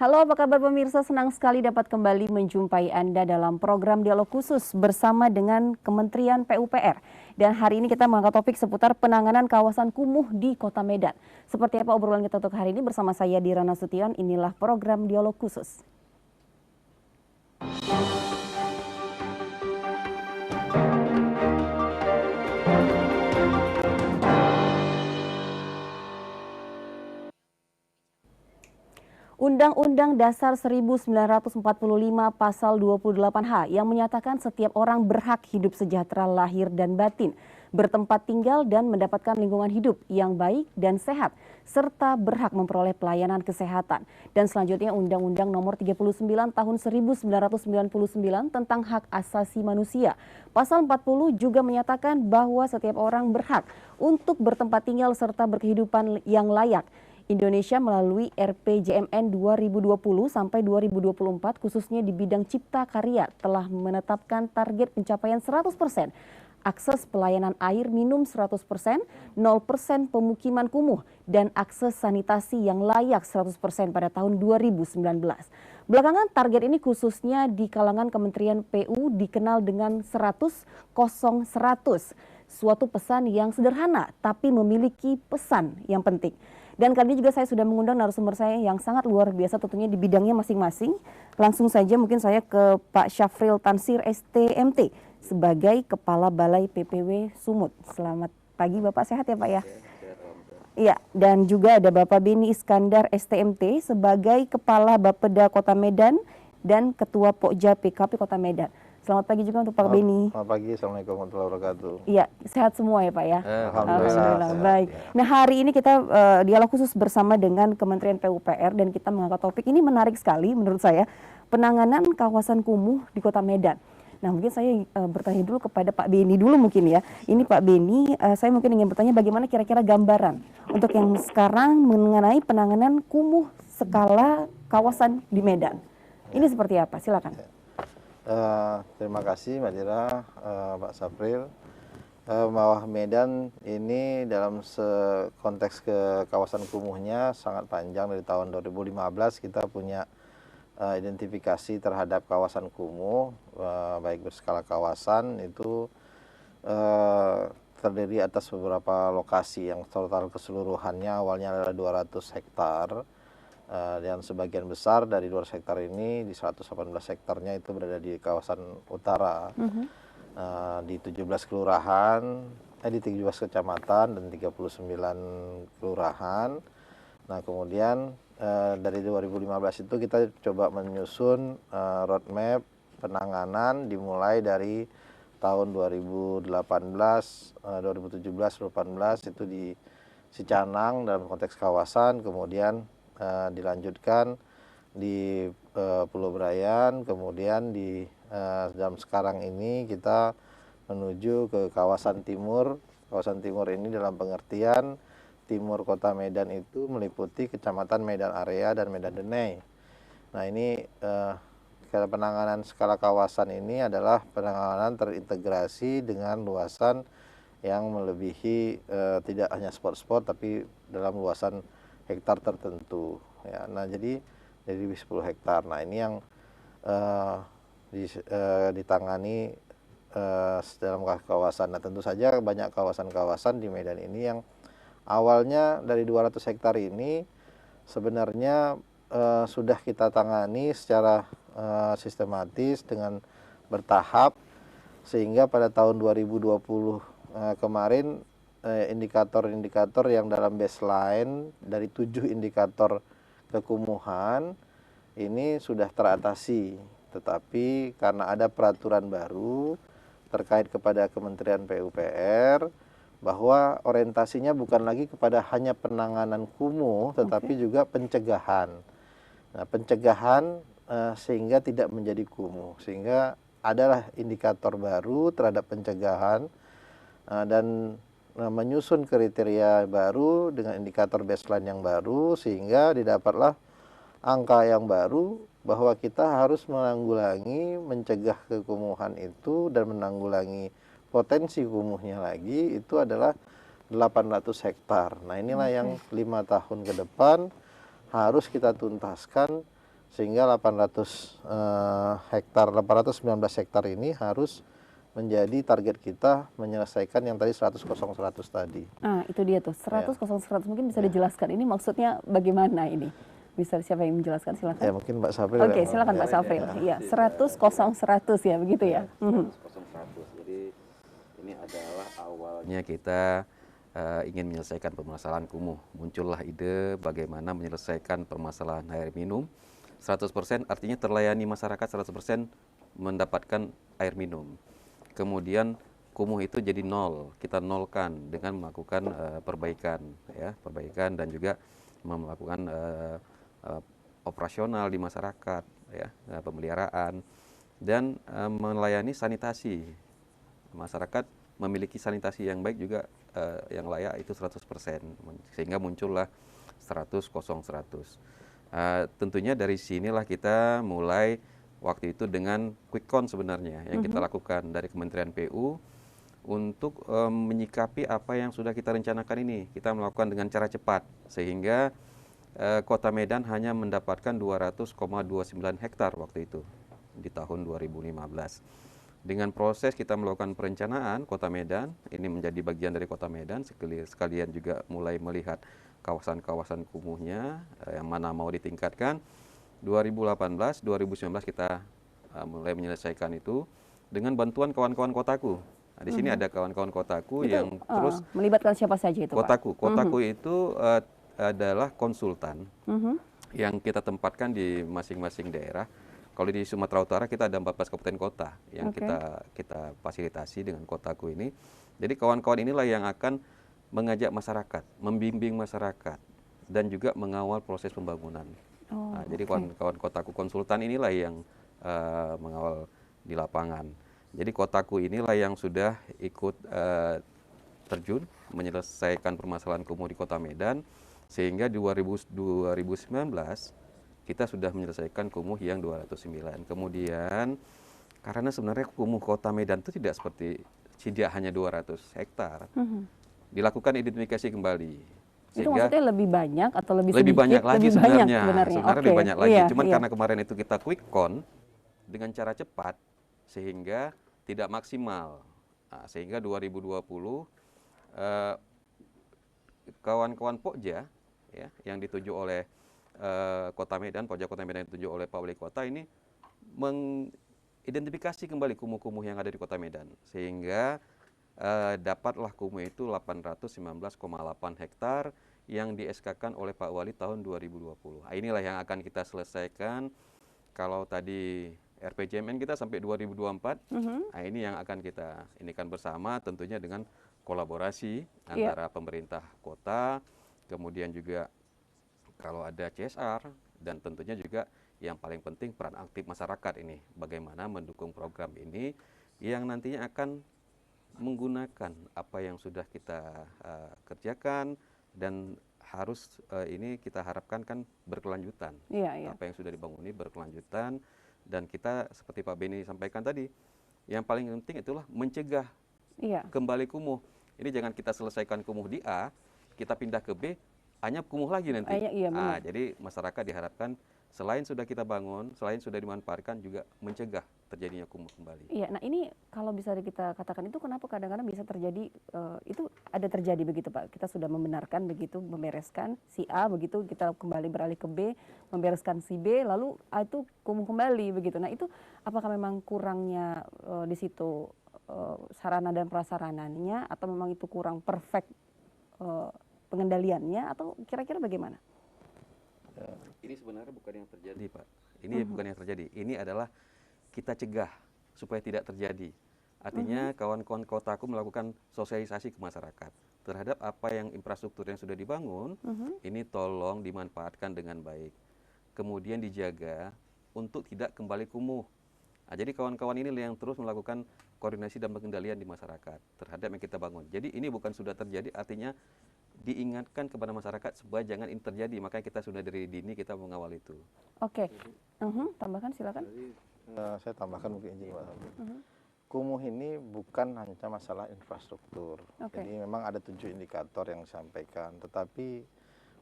Halo, apa kabar pemirsa? Senang sekali dapat kembali menjumpai Anda dalam program dialog khusus bersama dengan Kementerian PUPR. Dan hari ini kita mengangkat topik seputar penanganan kawasan kumuh di Kota Medan. Seperti apa obrolan kita untuk hari ini bersama saya Dira Nasution, inilah program dialog khusus. Undang-Undang Dasar 1945 Pasal 28H yang menyatakan setiap orang berhak hidup sejahtera lahir dan batin, bertempat tinggal dan mendapatkan lingkungan hidup yang baik dan sehat, serta berhak memperoleh pelayanan kesehatan. Dan selanjutnya Undang-Undang Nomor 39 Tahun 1999 tentang Hak Asasi Manusia. Pasal 40 juga menyatakan bahwa setiap orang berhak untuk bertempat tinggal serta berkehidupan yang layak. Indonesia melalui RPJMN 2020 sampai 2024 khususnya di bidang cipta karya telah menetapkan target pencapaian 100%, akses pelayanan air minum 100%, 0% pemukiman kumuh, dan akses sanitasi yang layak 100% pada tahun 2019. Belakangan target ini khususnya di kalangan Kementerian PU dikenal dengan 100-0-100. Suatu pesan yang sederhana tapi memiliki pesan yang penting. Dan kali ini juga saya sudah mengundang narasumber saya yang sangat luar biasa tentunya di bidangnya masing-masing. Langsung saja mungkin saya ke Pak Syafril Tansir STMT sebagai Kepala Balai PPW Sumut. Selamat pagi Bapak, sehat ya Pak ya? Iya, dan juga ada Bapak Beni Iskandar STMT sebagai Kepala Bapeda Kota Medan dan Ketua Pokja PKP Kota Medan. Selamat pagi juga untuk Pak Beni. Selamat pagi, Assalamualaikum warahmatullahi wabarakatuh. Iya, sehat semua ya Pak ya? Alhamdulillah. Baik. Nah hari ini kita dialog khusus bersama dengan Kementerian PUPR dan kita mengangkat topik ini menarik sekali menurut saya, penanganan kawasan kumuh di Kota Medan. Nah mungkin saya bertanya dulu kepada Pak Beni dulu mungkin ya. Ini Pak Beni, saya mungkin ingin bertanya bagaimana kira-kira gambaran untuk yang sekarang mengenai penanganan kumuh skala kawasan di Medan. Ini seperti apa? Silakan. Terima kasih Mbak Dira, Pak Syafril. Bahwa Medan ini dalam konteks ke kawasan kumuhnya sangat panjang. Dari tahun 2015 kita punya identifikasi terhadap kawasan kumuh, baik berskala kawasan itu terdiri atas beberapa lokasi yang total keseluruhannya awalnya adalah 200 hektar. Dan sebagian besar dari 200 hektar ini di 118 hektarnya itu berada di kawasan utara, di 17 kelurahan, di 17 kecamatan dan 39 kelurahan. Nah kemudian dari 2015 itu kita coba menyusun roadmap penanganan dimulai dari tahun 2018, 2017, 2018 itu di Cicanang dalam konteks kawasan, kemudian dilanjutkan di Pulau Brayan, kemudian di dalam sekarang ini kita menuju ke kawasan timur. Kawasan timur ini dalam pengertian timur Kota Medan itu meliputi Kecamatan Medan Area dan Medan Denai. Nah ini penanganan skala kawasan ini adalah penanganan terintegrasi dengan luasan yang melebihi tidak hanya spot-spot tapi dalam luasan hektar tertentu ya. Nah jadi dari 10 hektar. Nah ini yang ditangani dalam kawasan. Nah tentu saja banyak kawasan-kawasan di Medan ini yang awalnya dari 200 hektar ini sebenarnya sudah kita tangani secara sistematis dengan bertahap, sehingga pada tahun 2020 kemarin indikator-indikator yang dalam baseline dari 7 indikator kekumuhan ini sudah teratasi. Tetapi karena ada peraturan baru terkait kepada Kementerian PUPR bahwa orientasinya bukan lagi kepada hanya penanganan kumuh tetapi juga pencegahan. Nah, pencegahan sehingga tidak menjadi kumuh, sehingga adalah indikator baru terhadap pencegahan dan menyusun kriteria baru dengan indikator baseline yang baru, sehingga didapatlah angka yang baru bahwa kita harus menanggulangi, mencegah kekumuhan itu dan menanggulangi potensi kumuhnya lagi itu adalah 800 hektar. Nah inilah yang 5 tahun ke depan harus kita tuntaskan Sehingga 819 hektar ini harus menjadi target kita menyelesaikan yang tadi 100-0-100 tadi. Nah, itu dia tuh, 100-0-100. Mungkin bisa dijelaskan, ini maksudnya bagaimana ini? Bisa siapa yang menjelaskan, silakan. Ya, mungkin Mbak Safril. Oke, silakan Pak Safril. Ya, 100-0-100 ya, begitu ya. 100-100. Jadi ini adalah awalnya kita ingin menyelesaikan permasalahan kumuh. Muncullah ide bagaimana menyelesaikan permasalahan air minum 100%, artinya terlayani masyarakat 100% mendapatkan air minum. Kemudian kumuh itu jadi nol, kita nolkan dengan melakukan perbaikan, ya, perbaikan dan juga melakukan operasional di masyarakat, ya, pemeliharaan dan melayani sanitasi. Masyarakat memiliki sanitasi yang baik juga, yang layak itu 100%, sehingga muncullah 100-0-100. Tentunya dari sinilah kita mulai waktu itu dengan quick count sebenarnya yang kita lakukan dari Kementerian PU untuk menyikapi apa yang sudah kita rencanakan ini. Kita melakukan dengan cara cepat sehingga Kota Medan hanya mendapatkan 200,29 hektar waktu itu di tahun 2015. Dengan proses kita melakukan perencanaan Kota Medan, ini menjadi bagian dari Kota Medan, sekalian juga mulai melihat kawasan-kawasan kumuhnya yang mana mau ditingkatkan. 2018, 2019 kita mulai menyelesaikan itu dengan bantuan kawan-kawan kotaku. Nah, di sini ada kawan-kawan kotaku Itu, yang terus melibatkan siapa saja itu, Pak? Kotaku itu adalah konsultan yang kita tempatkan di masing-masing daerah. Kalau di Sumatera Utara kita ada 14 kabupaten kota yang kita fasilitasi dengan kotaku ini. Jadi kawan-kawan inilah yang akan mengajak masyarakat, membimbing masyarakat dan juga mengawal proses pembangunan. Jadi kawan-kawan kotaku konsultan inilah yang mengawal di lapangan. Jadi kotaku inilah yang sudah ikut terjun menyelesaikan permasalahan kumuh di Kota Medan, sehingga di 2019 kita sudah menyelesaikan kumuh yang 209. Kemudian karena sebenarnya kumuh Kota Medan itu tidak hanya 200 hektar, dilakukan identifikasi kembali. Itu maksudnya lebih banyak atau lebih sedikit? Lebih banyak lagi sebenarnya. Sebenarnya lebih banyak lagi. Cuman karena kemarin itu kita quick count dengan cara cepat sehingga tidak maksimal. Sehingga 2020 kawan-kawan Pokja ya, yang dituju oleh Kota Medan, Pokja Kota Medan yang dituju oleh Pak Wali Kota ini mengidentifikasi kembali kumuh-kumuh yang ada di Kota Medan, sehingga dapatlah kumuh itu 819,8 hektar yang di-SK-kan oleh Pak Wali tahun 2020. Inilah yang akan kita selesaikan. Kalau tadi RPJMN kita sampai 2024, ini yang akan kita inikan bersama, tentunya dengan kolaborasi antara pemerintah kota, kemudian juga kalau ada CSR, dan tentunya juga yang paling penting peran aktif masyarakat ini. Bagaimana mendukung program ini yang nantinya akan menggunakan apa yang sudah kita kerjakan dan harus ini kita harapkan kan berkelanjutan. Apa yang sudah dibangun ini berkelanjutan, dan kita seperti Pak Beni sampaikan tadi, yang paling penting itulah mencegah kembali kumuh. Ini jangan kita selesaikan kumuh di A, kita pindah ke B, hanya kumuh lagi nanti. Jadi masyarakat diharapkan selain sudah kita bangun, selain sudah dimanfaatkan, juga mencegah terjadinya kumuh kembali. Iya, nah ini kalau bisa kita katakan itu kenapa kadang-kadang bisa terjadi, itu ada terjadi begitu Pak, kita sudah membenarkan begitu, membereskan si A begitu, kita kembali beralih ke B, membereskan si B, lalu A itu kumuh kembali begitu. Nah itu apakah memang kurangnya di situ sarana dan prasarananya, atau memang itu kurang perfect pengendaliannya, atau kira-kira bagaimana? Ini sebenarnya bukan yang terjadi, Pak. Ini bukan yang terjadi. Ini adalah kita cegah supaya tidak terjadi. Artinya kawan-kawan kotaku melakukan sosialisasi ke masyarakat terhadap apa yang infrastruktur yang sudah dibangun, ini tolong dimanfaatkan dengan baik. Kemudian dijaga untuk tidak kembali kumuh. Jadi kawan-kawan ini yang terus melakukan koordinasi dan pengendalian di masyarakat terhadap yang kita bangun. Jadi ini bukan sudah terjadi, artinya diingatkan kepada masyarakat supaya jangan ini terjadi. Makanya kita sudah dari dini kita mengawal itu. Tambahkan silakan. Jadi, saya tambahkan mungkin izin Pak. Kumuh ini bukan hanya masalah infrastruktur. Jadi memang ada 7 indikator yang disampaikan, tetapi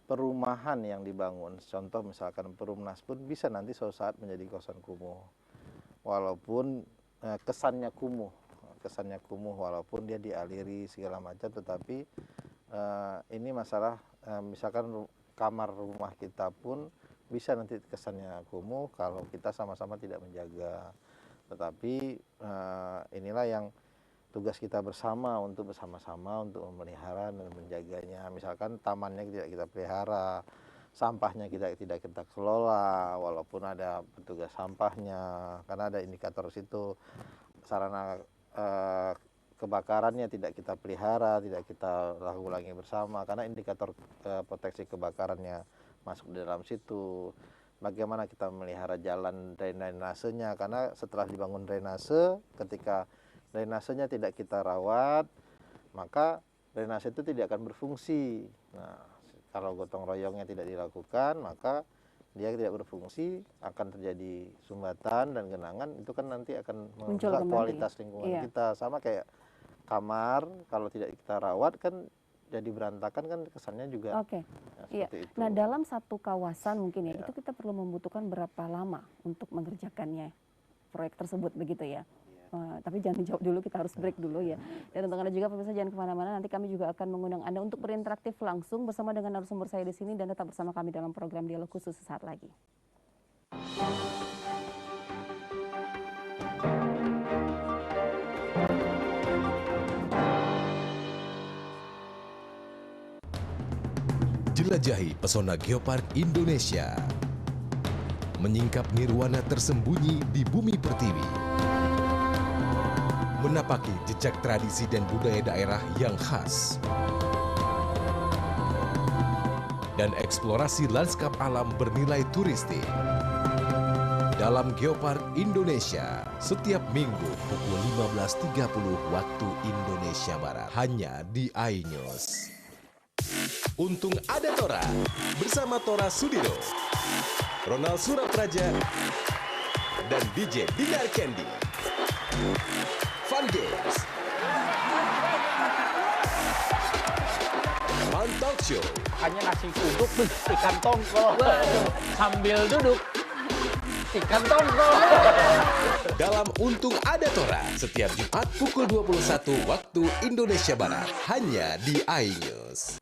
perumahan yang dibangun, contoh misalkan Perumnas pun bisa nanti suatu saat menjadi kawasan kumuh. Walaupun kesannya kumuh walaupun dia dialiri segala macam, tetapi ini masalah misalkan kamar rumah kita pun bisa nanti kesannya kumuh kalau kita sama-sama tidak menjaga. Tetapi inilah yang tugas kita bersama untuk bersama-sama untuk memelihara dan menjaganya. Misalkan tamannya tidak kita pelihara, sampahnya tidak kita kelola, walaupun ada petugas sampahnya, karena ada indikator situ. Sarana kebakarannya tidak kita pelihara, tidak kita ulangi bersama, karena indikator proteksi kebakarannya masuk di dalam situ. Bagaimana kita memelihara jalan drainasenya, karena setelah dibangun drainase, ketika drainasenya tidak kita rawat, maka drainase itu tidak akan berfungsi. Nah, kalau gotong royongnya tidak dilakukan, maka dia tidak berfungsi, akan terjadi sumbatan dan genangan, itu kan nanti akan merusak kualitas lingkungan kita. Sama kayak kamar, kalau tidak kita rawat kan jadi berantakan, kan kesannya juga seperti itu. Nah, dalam satu kawasan mungkin itu kita perlu membutuhkan berapa lama untuk mengerjakannya proyek tersebut begitu ya? Tapi jangan dijawab dulu, kita harus break dulu ya. Dan untuk Anda juga pemirsa jangan kemana-mana, nanti kami juga akan mengundang Anda untuk berinteraktif langsung bersama dengan narasumber saya di sini, dan tetap bersama kami dalam program Dialog Khusus sesaat lagi. Jelajahi pesona Geopark Indonesia. Menyingkap nirwana tersembunyi di bumi pertiwi. Menapaki jejak tradisi dan budaya daerah yang khas. Dan eksplorasi lanskap alam bernilai turistik. Dalam Geopark Indonesia, setiap minggu pukul 15.30 waktu Indonesia Barat. Hanya di iNews. Untung ada Tora, bersama Tora Sudiro, Ronald Surapraja, dan DJ Dinar Candy. Fun Games, Fun Talk Show, hanya nasi uduk ikan tongkol sambil duduk ikan tongkol. Dalam Untung Ada Tora, setiap Jumat pukul 21 waktu Indonesia Barat, hanya di iNews.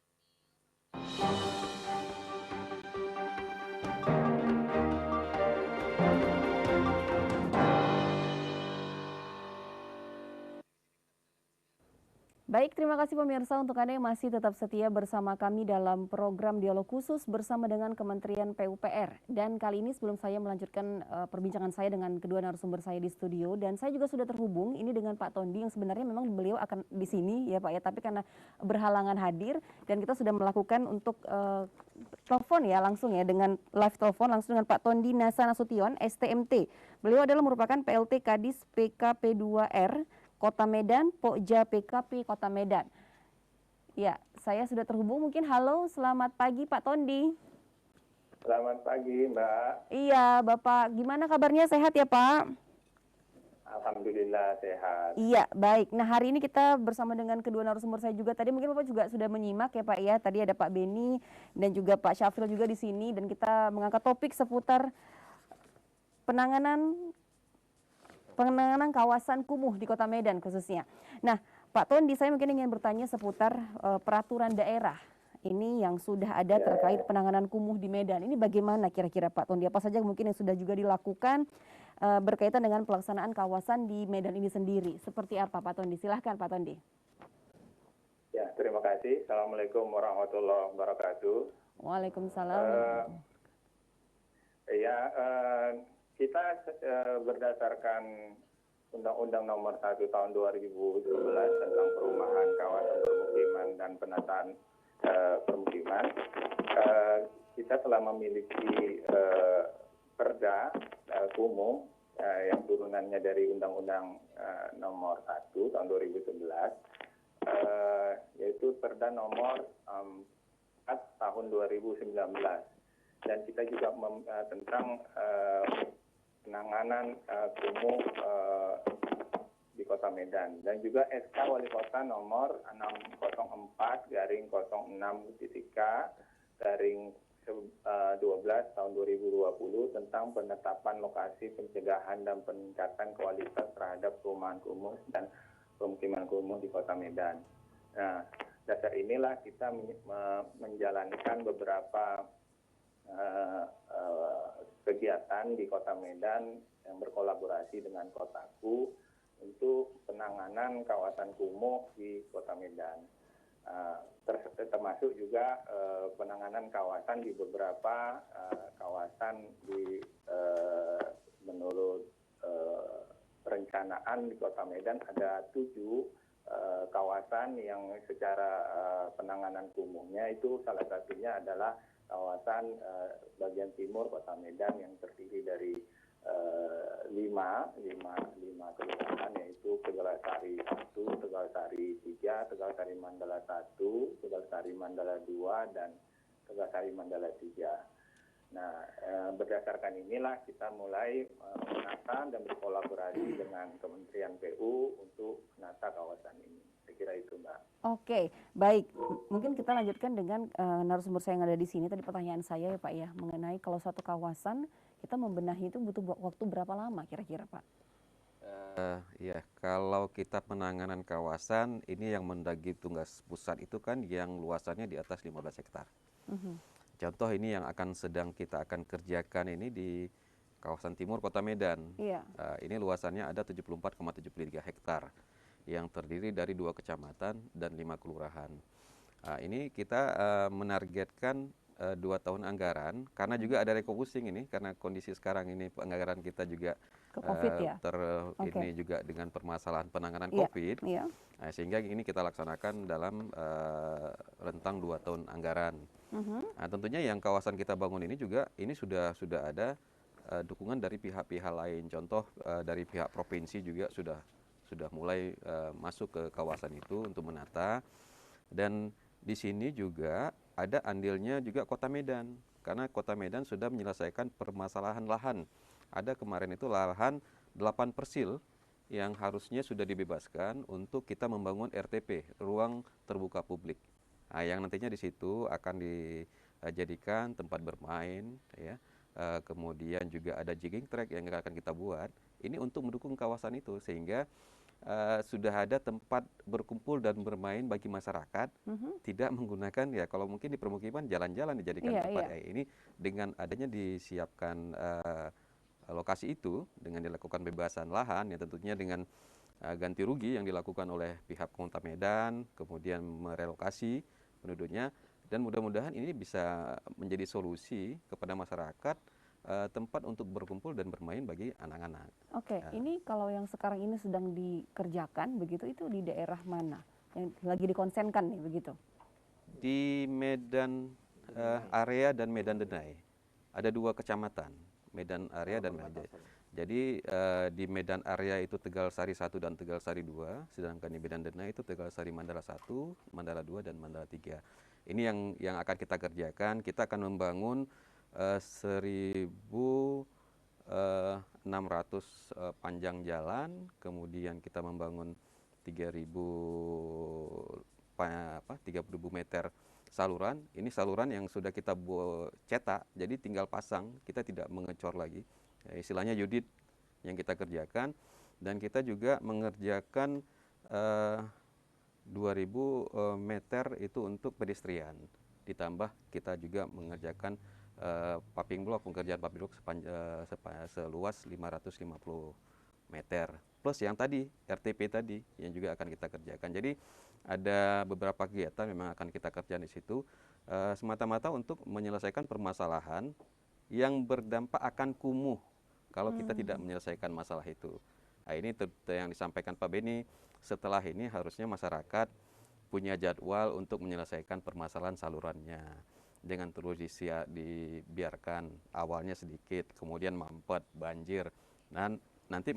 Baik, terima kasih pemirsa untuk Anda yang masih tetap setia bersama kami dalam program Dialog Khusus bersama dengan Kementerian PUPR. Dan kali ini sebelum saya melanjutkan perbincangan saya dengan kedua narasumber saya di studio, dan saya juga sudah terhubung ini dengan Pak Tondi yang sebenarnya memang beliau akan di sini ya Pak ya, tapi karena berhalangan hadir dan kita sudah melakukan untuk telepon ya langsung ya, dengan live telepon langsung dengan Pak Tondi Nasa Nasution, STMT. Beliau adalah merupakan PLT Kadis PKP2R Kota Medan, Pokja PKP Kota Medan. Ya, saya sudah terhubung mungkin. Halo, selamat pagi Pak Tondi. Selamat pagi Mbak. Iya, Bapak gimana kabarnya, sehat ya Pak? Alhamdulillah sehat. Iya, baik. Nah, hari ini kita bersama dengan kedua narasumber saya juga. Tadi mungkin Bapak juga sudah menyimak ya Pak ya. Tadi ada Pak Beni dan juga Pak Syafril juga di sini, dan kita mengangkat topik seputar penanganan kawasan kumuh di Kota Medan khususnya. Nah, Pak Tondi, saya mungkin ingin bertanya seputar peraturan daerah ini yang sudah ada terkait penanganan kumuh di Medan. Ini bagaimana kira-kira Pak Tondi? Apa saja mungkin yang sudah juga dilakukan berkaitan dengan pelaksanaan kawasan di Medan ini sendiri? Seperti apa Pak Tondi? Silahkan Pak Tondi. Ya, terima kasih. Assalamualaikum warahmatullahi wabarakatuh. Waalaikumsalam. Kita berdasarkan Undang-Undang Nomor 1 Tahun 2012 tentang perumahan kawasan permukiman dan penataan permukiman, kita telah memiliki Perda kumuh yang turunannya dari Undang-Undang Nomor 1 Tahun 2011, yaitu Perda Nomor 4 Tahun 2019. Dan kita juga tentang penanganan kumuh di Kota Medan, dan juga SK Wali Kota nomor 604/06-K Garing 12 tahun 2020 tentang penetapan lokasi pencegahan dan peningkatan kualitas terhadap perumahan kumuh dan pemukiman kumuh di Kota Medan. Nah, dasar inilah kita menjalankan beberapa kegiatan di Kota Medan yang berkolaborasi dengan Kotaku untuk penanganan kawasan kumuh di Kota Medan. Termasuk juga penanganan kawasan di beberapa kawasan di menurut perencanaan di Kota Medan ada 7 kawasan yang secara penanganan kumuhnya itu salah satunya adalah kawasan bagian timur Kota Medan yang terdiri dari 5 kelurahan, yaitu Tegalasari 1, Tegalasari 3, Tegalasari Mandala 1, Tegalasari Mandala 2, dan Tegalasari Mandala 3. Nah, berdasarkan inilah kita mulai menata dan berkolaborasi dengan Kementerian PU untuk menata kawasan ini. Saya kira itu, Mbak. Oke, baik. Mungkin kita lanjutkan dengan narasumber saya yang ada di sini. Tadi pertanyaan saya ya Pak ya, mengenai kalau satu kawasan kita membenahi itu butuh waktu berapa lama kira-kira Pak? Ya, kalau kita penanganan kawasan, ini yang Mendagri Tugas Pusat itu kan yang luasannya di atas 15 hektar. Contoh ini yang sedang kita akan kerjakan ini di kawasan timur Kota Medan. Iya. Ini luasannya ada 74,73 hektar yang terdiri dari 2 kecamatan dan 5 kelurahan. Ini kita menargetkan 2 tahun anggaran, karena juga ada refocusing ini, karena kondisi sekarang ini anggaran kita juga COVID ya? ini juga dengan permasalahan penanganan COVID, Iya. sehingga ini kita laksanakan dalam rentang 2 tahun anggaran. Nah, tentunya yang kawasan kita bangun ini juga ini sudah ada dukungan dari pihak-pihak lain. Contoh dari pihak provinsi juga sudah mulai masuk ke kawasan itu untuk menata, dan di sini juga ada andilnya juga Kota Medan, karena Kota Medan sudah menyelesaikan permasalahan lahan. Ada kemarin itu lahan 8 persil yang harusnya sudah dibebaskan untuk kita membangun RTP, ruang terbuka publik. Nah, yang nantinya di situ akan dijadikan tempat bermain, ya. Kemudian juga ada jogging track yang akan kita buat. Ini untuk mendukung kawasan itu, sehingga sudah ada tempat berkumpul dan bermain bagi masyarakat, tidak menggunakan, ya kalau mungkin di permukiman jalan-jalan dijadikan tempat. Ini dengan adanya disiapkan lokasi itu, dengan dilakukan bebasan lahan, ya tentunya dengan ganti rugi yang dilakukan oleh pihak Kota Medan, kemudian merelokasi penduduknya, dan mudah-mudahan ini bisa menjadi solusi kepada masyarakat, tempat untuk berkumpul dan bermain bagi anak-anak. Oke, ini kalau yang sekarang ini sedang dikerjakan begitu, itu di daerah mana yang lagi dikonsenkan nih begitu? Di Medan Area dan Medan Denai, ada 2 kecamatan, Medan Area dan Medan. Jadi di Medan Area itu Tegalsari 1 dan Tegalsari 2, sedangkan di Medan Denai itu Tegalsari Mandala 1, Mandala 2, dan Mandala 3. Ini yang akan kita kerjakan. Kita akan membangun 1.600 panjang jalan, kemudian kita membangun 3.000 meter saluran. Ini saluran yang sudah kita cetak, jadi tinggal pasang, kita tidak mengecor lagi. Ya, istilahnya Yudit yang kita kerjakan, dan kita juga mengerjakan 2.000 meter itu untuk pedestrian. Ditambah kita juga mengerjakan paving block, pengerjaan paving block seluas 550 meter. Plus yang tadi, RTP tadi, yang juga akan kita kerjakan. Jadi ada beberapa kegiatan memang akan kita kerjakan di situ, semata-mata untuk menyelesaikan permasalahan yang berdampak akan kumuh kalau kita tidak menyelesaikan masalah itu. Nah, ini yang disampaikan Pak Beni, setelah ini harusnya masyarakat punya jadwal untuk menyelesaikan permasalahan salurannya. Dengan terus dibiarkan awalnya sedikit, kemudian mampet, banjir, dan nanti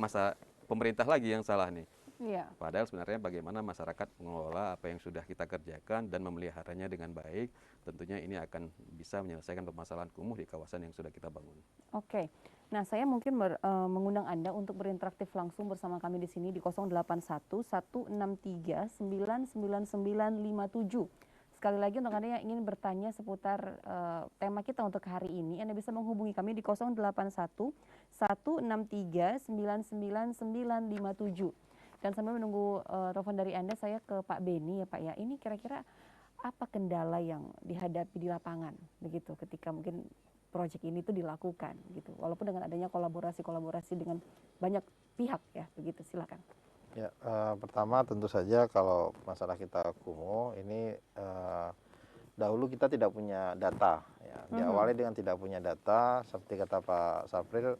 pemerintah lagi yang salah nih. Iya. Padahal sebenarnya bagaimana masyarakat mengelola apa yang sudah kita kerjakan dan memeliharanya dengan baik, tentunya ini akan bisa menyelesaikan permasalahan kumuh di kawasan yang sudah kita bangun. Oke, nah saya mungkin mengundang Anda untuk berinteraktif langsung bersama kami di sini di 081 163 99957. sekali lagi untuk Anda yang ingin bertanya seputar tema kita untuk hari ini, Anda bisa menghubungi kami di 081 163 99957. Dan sambil menunggu telepon dari Anda, saya ke Pak Beni ya Pak ya. Ini kira-kira apa kendala yang dihadapi di lapangan begitu ketika mungkin proyek ini tuh dilakukan gitu. Walaupun dengan adanya kolaborasi dengan banyak pihak ya begitu. Silakan. Ya, pertama tentu saja kalau masalah kita kumuh ini dahulu kita tidak punya data ya. Diawali dengan tidak punya data seperti kata Pak Sapril,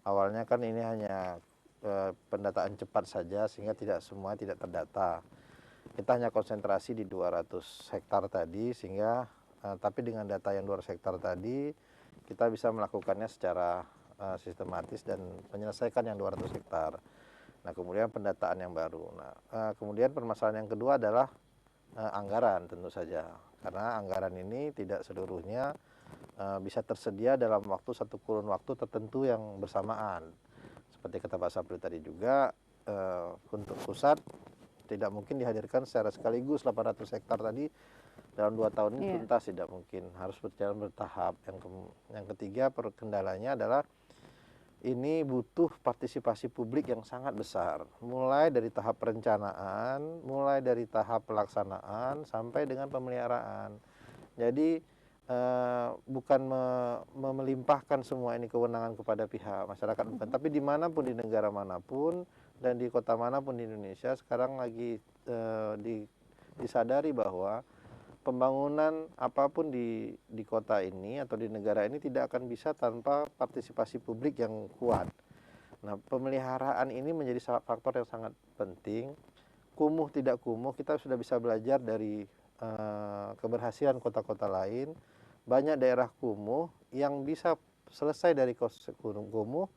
awalnya kan ini hanya pendataan cepat saja sehingga tidak semua tidak terdata. Kita hanya konsentrasi di 200 hektar tadi sehingga tapi dengan data yang 200 hektar tadi kita bisa melakukannya secara sistematis dan menyelesaikan yang 200 hektar. Nah, kemudian pendataan yang baru. Nah, kemudian permasalahan yang kedua adalah anggaran tentu saja. Karena anggaran ini tidak seluruhnya bisa tersedia dalam satu kurun waktu tertentu yang bersamaan. Seperti kata Pak Sapri tadi juga, untuk pusat tidak mungkin dihadirkan secara sekaligus 800 hektar tadi dalam 2 tahun ini tuntas, tidak mungkin, harus berjalan bertahap. Yang ketiga kendalanya adalah ini butuh partisipasi publik yang sangat besar, mulai dari tahap perencanaan, mulai dari tahap pelaksanaan sampai dengan pemeliharaan. Jadi bukan melimpahkan semua ini kewenangan kepada pihak masyarakat, bukan, tapi dimanapun di negara manapun dan di kota manapun di Indonesia sekarang lagi disadari bahwa pembangunan apapun di kota ini atau di negara ini tidak akan bisa tanpa partisipasi publik yang kuat. Nah, pemeliharaan ini menjadi faktor yang sangat penting. Kumuh tidak kumuh, kita sudah bisa belajar dari keberhasilan kota-kota lain. Banyak daerah kumuh yang bisa selesai dari kumuh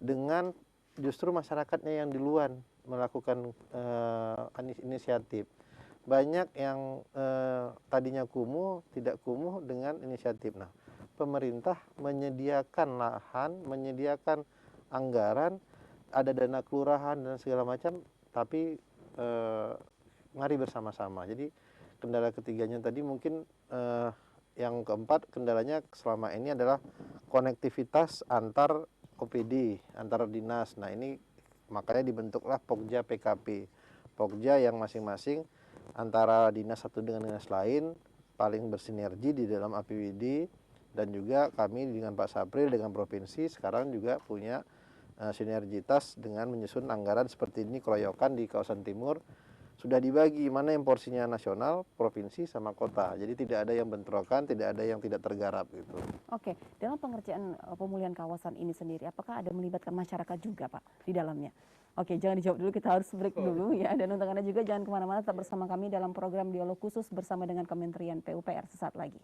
dengan justru masyarakatnya yang duluan melakukan inisiatif. Banyak yang tadinya kumuh, tidak kumuh dengan inisiatif. Nah, pemerintah menyediakan lahan, menyediakan anggaran, ada dana kelurahan dan segala macam, tapi mari bersama-sama. Jadi kendala ketiganya tadi mungkin yang keempat kendalanya selama ini adalah konektivitas antar OPD, antar dinas. Nah, ini makanya dibentuklah Pokja PKP. Pokja yang masing-masing antara dinas satu dengan dinas lain paling bersinergi di dalam APBD, dan juga kami dengan Pak Sapril dengan provinsi sekarang juga punya sinergitas dengan menyusun anggaran seperti ini, keroyokan di kawasan timur sudah dibagi mana yang porsinya nasional, provinsi sama kota. Jadi tidak ada yang bentrokan, tidak ada yang tidak tergarap gitu. Oke, dalam pengerjaan pemulihan kawasan ini sendiri, apakah ada melibatkan masyarakat juga Pak di dalamnya? Oke, jangan dijawab dulu, kita harus break dulu ya. Dan untuk Anda juga jangan kemana-mana, tetap bersama kami dalam program Dialog Khusus bersama dengan Kementerian PUPR sesaat lagi.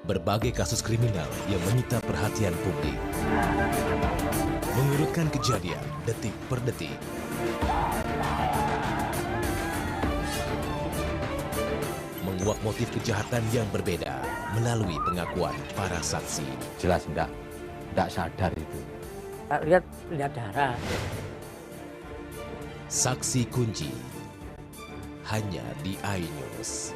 Berbagai kasus kriminal yang menyita perhatian publik. Mengurutkan kejadian detik per detik. Menguak motif kejahatan yang berbeda melalui pengakuan para saksi. Jelas enggak sadar itu. Lihat darah. Saksi kunci hanya di iNews.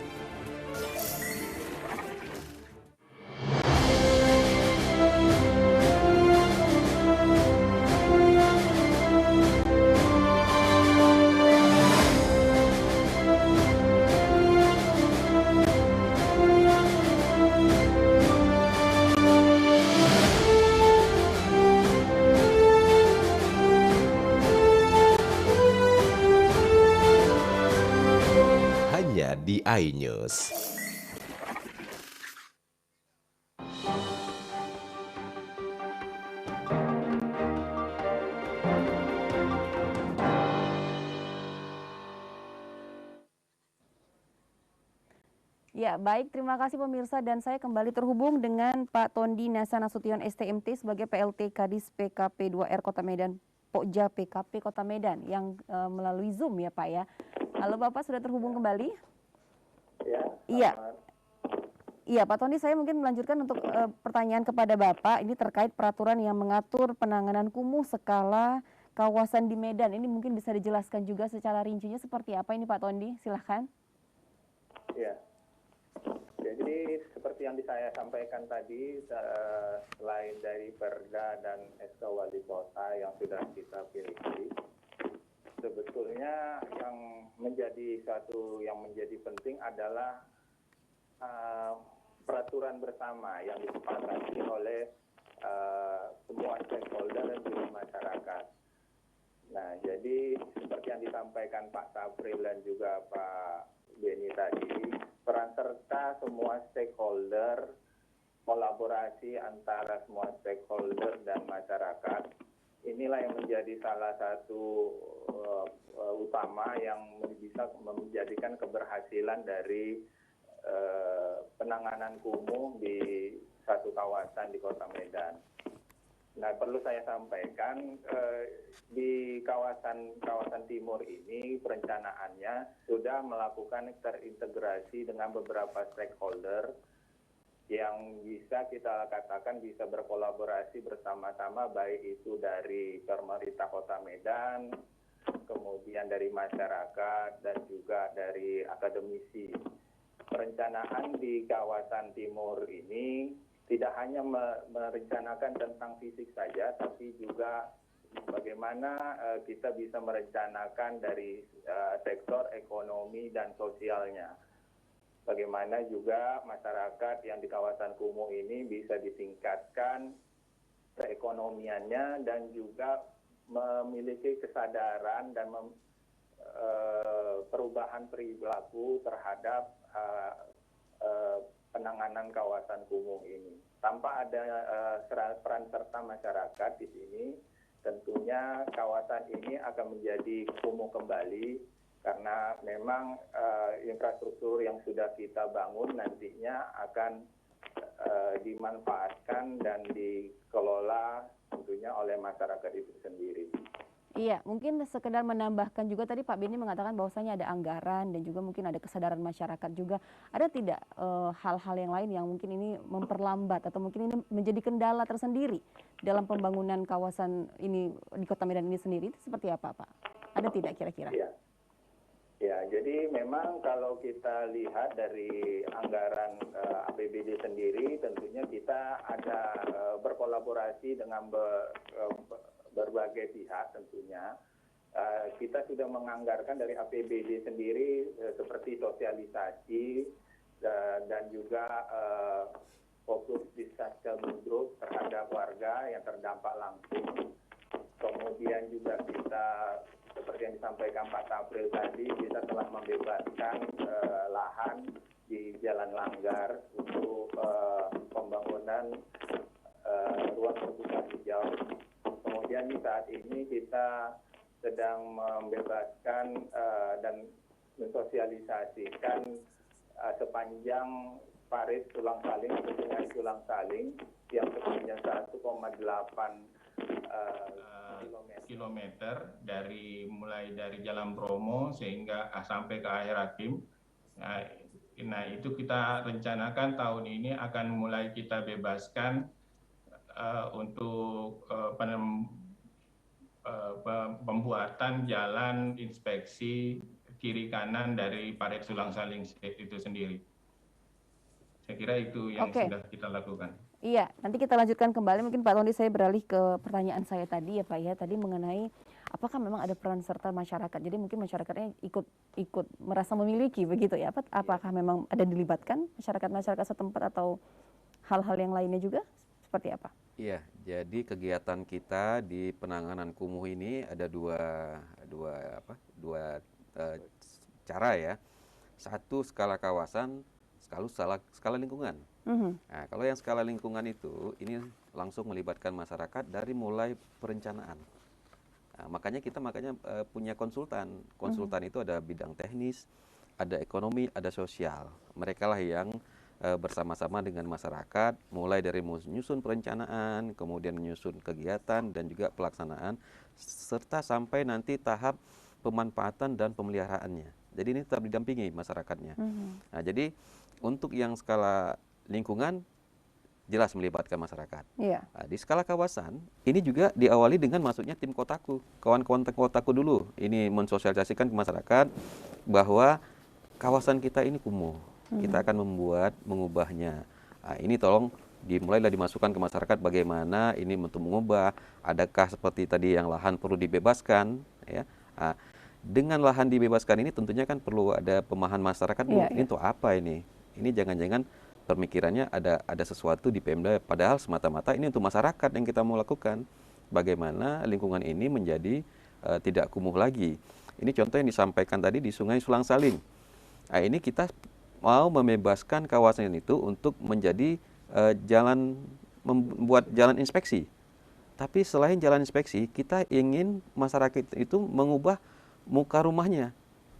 Di iNews. Ya, baik, terima kasih pemirsa, dan saya kembali terhubung dengan Pak Tondi Nasa Nasution STMT sebagai PLT Kadis PKP 2R Kota Medan, Pokja PKP Kota Medan yang melalui Zoom ya Pak ya. Halo Bapak, sudah terhubung kembali? Ya, Iya. Iya, Pak Tony, saya mungkin melanjutkan untuk pertanyaan kepada Bapak. Ini terkait peraturan yang mengatur penanganan kumuh skala kawasan di Medan. Ini mungkin bisa dijelaskan juga secara rincinya seperti apa ini, Pak Tony? Silahkan. Ya, jadi seperti yang saya sampaikan tadi, selain dari Perda dan SK Wali Kota yang sudah kita miliki, sebetulnya yang menjadi penting adalah peraturan bersama yang disepakati oleh semua stakeholder dan juga masyarakat. Nah, jadi seperti yang disampaikan Pak Sapril dan juga Pak Beni tadi, peran serta semua stakeholder, kolaborasi antara semua stakeholder dan masyarakat, inilah yang menjadi salah satu utama yang bisa menjadikan keberhasilan dari penanganan kumuh di satu kawasan di Kota Medan. Nah, perlu saya sampaikan di kawasan timur ini perencanaannya sudah melakukan terintegrasi dengan beberapa stakeholder yang bisa kita katakan bisa berkolaborasi bersama-sama, baik itu dari pemerintah Kota Medan, kemudian dari masyarakat dan juga dari akademisi. Perencanaan di kawasan timur ini tidak hanya merencanakan tentang fisik saja, tapi juga bagaimana kita bisa merencanakan dari sektor ekonomi dan sosialnya. Bagaimana juga masyarakat yang di kawasan kumuh ini bisa ditingkatkan keekonomiannya dan juga memiliki kesadaran dan perubahan perilaku terhadap penanganan kawasan kumuh ini. Tanpa ada peran serta masyarakat di sini, tentunya kawasan ini akan menjadi kumuh kembali karena memang infrastruktur yang sudah kita bangun nantinya akan dimanfaatkan dan dikelola tentunya oleh masyarakat itu sendiri. Iya, mungkin sekedar menambahkan juga tadi Pak Beni mengatakan bahwasanya ada anggaran dan juga mungkin ada kesadaran masyarakat juga. Ada tidak hal-hal yang lain yang mungkin ini memperlambat atau mungkin ini menjadi kendala tersendiri dalam pembangunan kawasan ini di Kota Medan ini sendiri? Itu seperti apa, Pak? Ada tidak kira-kira? Iya. Ya, jadi memang kalau kita lihat dari anggaran APBD sendiri, tentunya kita ada berkolaborasi dengan berbagai pihak tentunya. Kita sudah menganggarkan dari APBD sendiri seperti sosialisasi dan juga fokus disaster group terhadap warga yang terdampak langsung. Kemudian juga kita seperti yang disampaikan Pak Sapril tadi, kita telah membebaskan lahan di Jalan Langgar untuk pembangunan ruang terbuka hijau. Kemudian saat ini kita sedang membebaskan dan mensosialisasikan sepanjang Paris Tulang Saling atau Sungai Tulang Saling yang sepanjang 1,8 kilometer mulai dari Jalan Bromo sehingga sampai ke akhir Hakim. Nah, itu kita rencanakan tahun ini akan mulai kita bebaskan untuk pembuatan jalan inspeksi kiri kanan dari Parit Sulang Saling itu sendiri. Saya kira itu yang sudah kita lakukan. Iya, nanti kita lanjutkan kembali. Mungkin Pak Tony, saya beralih ke pertanyaan saya tadi ya Pak ya, tadi mengenai apakah memang ada peran serta masyarakat. Jadi mungkin masyarakatnya ikut merasa memiliki begitu ya. Apakah memang ada dilibatkan masyarakat setempat atau hal-hal yang lainnya juga? Seperti apa? Iya, jadi kegiatan kita di penanganan kumuh ini ada dua cara ya. Satu skala kawasan, skala lingkungan. Nah, kalau yang skala lingkungan itu ini langsung melibatkan masyarakat dari mulai perencanaan. Nah, makanya kita punya konsultan. Konsultan itu ada bidang teknis, ada ekonomi, ada sosial. Mereka lah yang bersama-sama dengan masyarakat, mulai dari menyusun perencanaan, kemudian menyusun kegiatan dan juga pelaksanaan, serta sampai nanti tahap pemanfaatan dan pemeliharaannya. Jadi ini tetap didampingi masyarakatnya. Nah, jadi untuk yang skala lingkungan jelas melibatkan masyarakat. Iya. Nah, di skala kawasan, ini juga diawali dengan masuknya tim kotaku. Kawan-kawan kotaku dulu, ini mensosialisasikan ke masyarakat bahwa kawasan kita ini kumuh. Kita akan mengubahnya. Nah, ini tolong dimulailah dimasukkan ke masyarakat bagaimana ini untuk mengubah. Adakah seperti tadi yang lahan perlu dibebaskan, ya. Nah, dengan lahan dibebaskan ini tentunya kan perlu ada pemahaman masyarakat, ini untuk apa ini? Ini jangan-jangan pemikirannya ada sesuatu di Pemda, padahal semata-mata ini untuk masyarakat yang kita mau lakukan. Bagaimana lingkungan ini menjadi tidak kumuh lagi. Ini contoh yang disampaikan tadi di Sungai Sulang Saling. Nah, ini kita mau membebaskan kawasan itu untuk menjadi membuat jalan inspeksi. Tapi selain jalan inspeksi, kita ingin masyarakat itu mengubah muka rumahnya.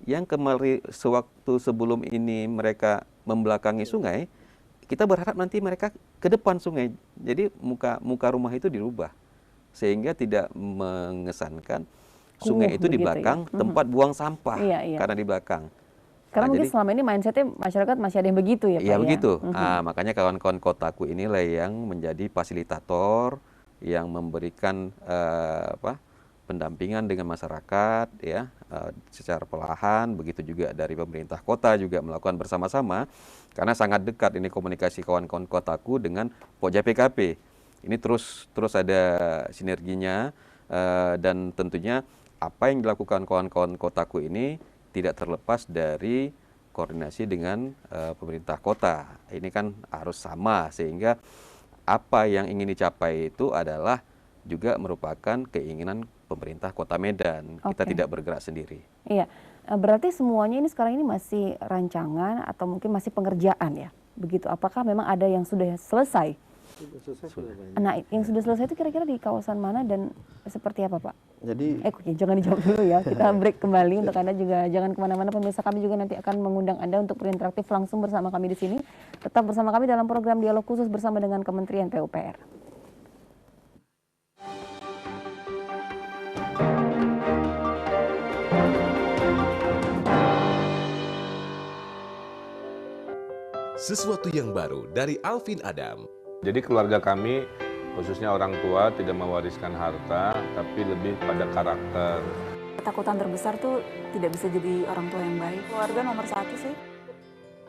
Yang kemarin sewaktu sebelum ini mereka membelakangi sungai, kita berharap nanti mereka ke depan sungai. Jadi muka rumah itu dirubah. Sehingga tidak mengesankan sungai itu di belakang tempat buang sampah. Karena di belakang. Karena mungkin selama ini mindsetnya masyarakat masih ada yang begitu ya Pak? Iya begitu. Makanya kawan-kawan kotaku inilah yang menjadi fasilitator, yang memberikan pendampingan dengan masyarakat, ya, secara perlahan. Begitu juga dari pemerintah kota juga melakukan bersama-sama, karena sangat dekat ini komunikasi kawan-kawan kotaku dengan Pokja PKP. Ini terus ada sinerginya, dan tentunya apa yang dilakukan kawan-kawan kotaku ini tidak terlepas dari koordinasi dengan pemerintah kota. Ini kan harus sama, sehingga apa yang ingin dicapai itu adalah juga merupakan keinginan pemerintah Kota Medan. Kita tidak bergerak sendiri. Iya, berarti semuanya ini sekarang ini masih rancangan atau mungkin masih pengerjaan ya? Begitu. Apakah memang ada yang sudah selesai? Nah, yang sudah selesai itu kira-kira di kawasan mana dan seperti apa Pak? Jadi, jangan dijawab dulu ya, kita break kembali untuk Anda juga jangan kemana-mana, pemirsa kami juga nanti akan mengundang Anda untuk berinteraktif langsung bersama kami di sini. Tetap bersama kami dalam program Dialog Khusus bersama dengan Kementerian PUPR. Sesuatu yang baru dari Alvin Adam. Jadi keluarga kami, khususnya orang tua, tidak mewariskan harta, tapi lebih pada karakter. Ketakutan terbesar tuh tidak bisa jadi orang tua yang baik. Keluarga nomor satu sih.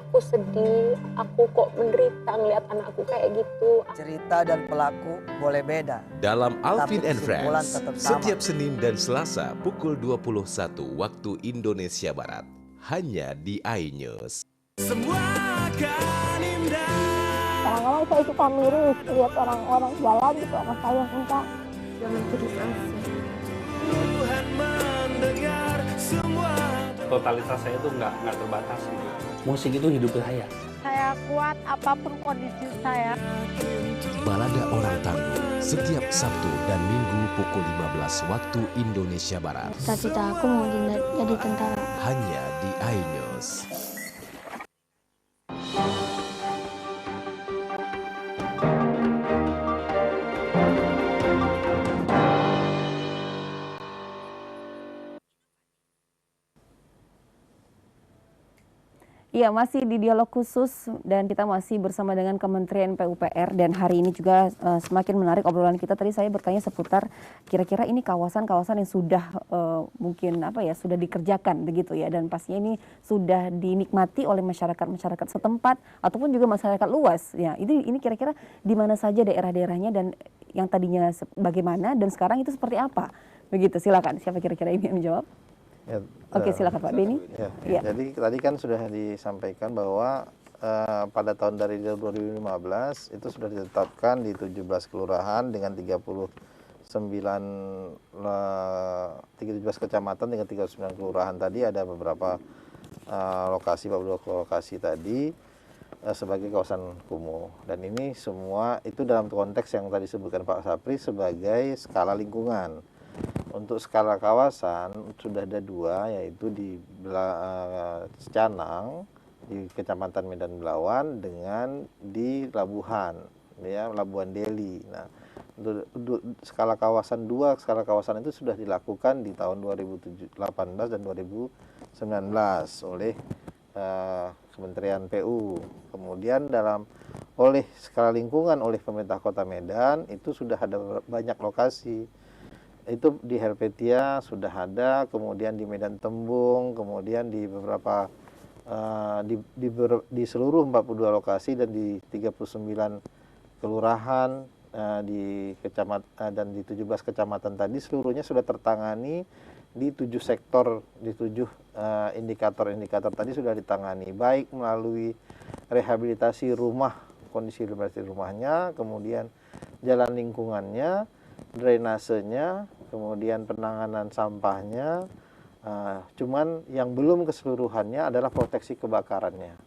Aku sedih, aku kok menderita ngeliat anakku kayak gitu. Cerita dan pelaku boleh beda. Dalam Alvin and Friends, setiap Senin dan Selasa pukul 21 waktu Indonesia Barat. Hanya di iNews. Semua akan indah. Kadang-kadang saya suka miris lihat orang-orang jalan gitu sama saya minta jangan putus asa. Tuhan mendengar semua. Totalitas saya itu nggak terbatas gitu. Musik itu hidup saya. Saya kuat apapun kondisi saya. Balada Orang Tangguh setiap Sabtu dan Minggu pukul 15 waktu Indonesia Barat. Cita-cita aku mau jadi tentara. Hanya di iNews. Iya, masih di Dialog Khusus dan kita masih bersama dengan Kementerian PUPR, dan hari ini juga semakin menarik obrolan kita. Tadi saya bertanya seputar kira-kira ini kawasan-kawasan yang sudah mungkin sudah dikerjakan begitu ya, dan pastinya ini sudah dinikmati oleh masyarakat setempat ataupun juga masyarakat luas ya. Ini kira-kira di mana saja daerah-daerahnya dan yang tadinya bagaimana dan sekarang itu seperti apa? Begitu, silakan. Siapa kira-kira ini yang menjawab? Ya, Oke, silakan Pak Beni. Ya. Jadi tadi kan sudah disampaikan bahwa pada tahun dari 2015 itu sudah ditetapkan di 17 kelurahan dengan 17 kecamatan dengan 39 kelurahan. Tadi ada beberapa lokasi tadi sebagai kawasan kumuh, dan ini semua itu dalam konteks yang tadi disebutkan Pak Sapri sebagai skala lingkungan. Untuk skala kawasan sudah ada dua, yaitu di Canang di Kecamatan Medan Belawan dengan di Labuhan, ya, Labuan Deli. Nah, untuk skala kawasan itu sudah dilakukan di tahun 2018 dan 2019 oleh Kementerian PU. Kemudian dalam oleh skala lingkungan oleh pemerintah Kota Medan itu sudah ada banyak lokasi. Itu di Helvetia sudah ada, kemudian di Medan Tembung, kemudian di beberapa di seluruh 42 lokasi dan di 39 kelurahan di kecamatan dan di 17 kecamatan tadi seluruhnya sudah tertangani di 7 sektor, di 7 indikator-indikator tadi sudah ditangani, baik melalui rehabilitasi rumah, kondisi rehabilitasi rumahnya, kemudian jalan lingkungannya, drainasenya, kemudian penanganan sampahnya. Cuman yang belum keseluruhannya adalah proteksi kebakarannya,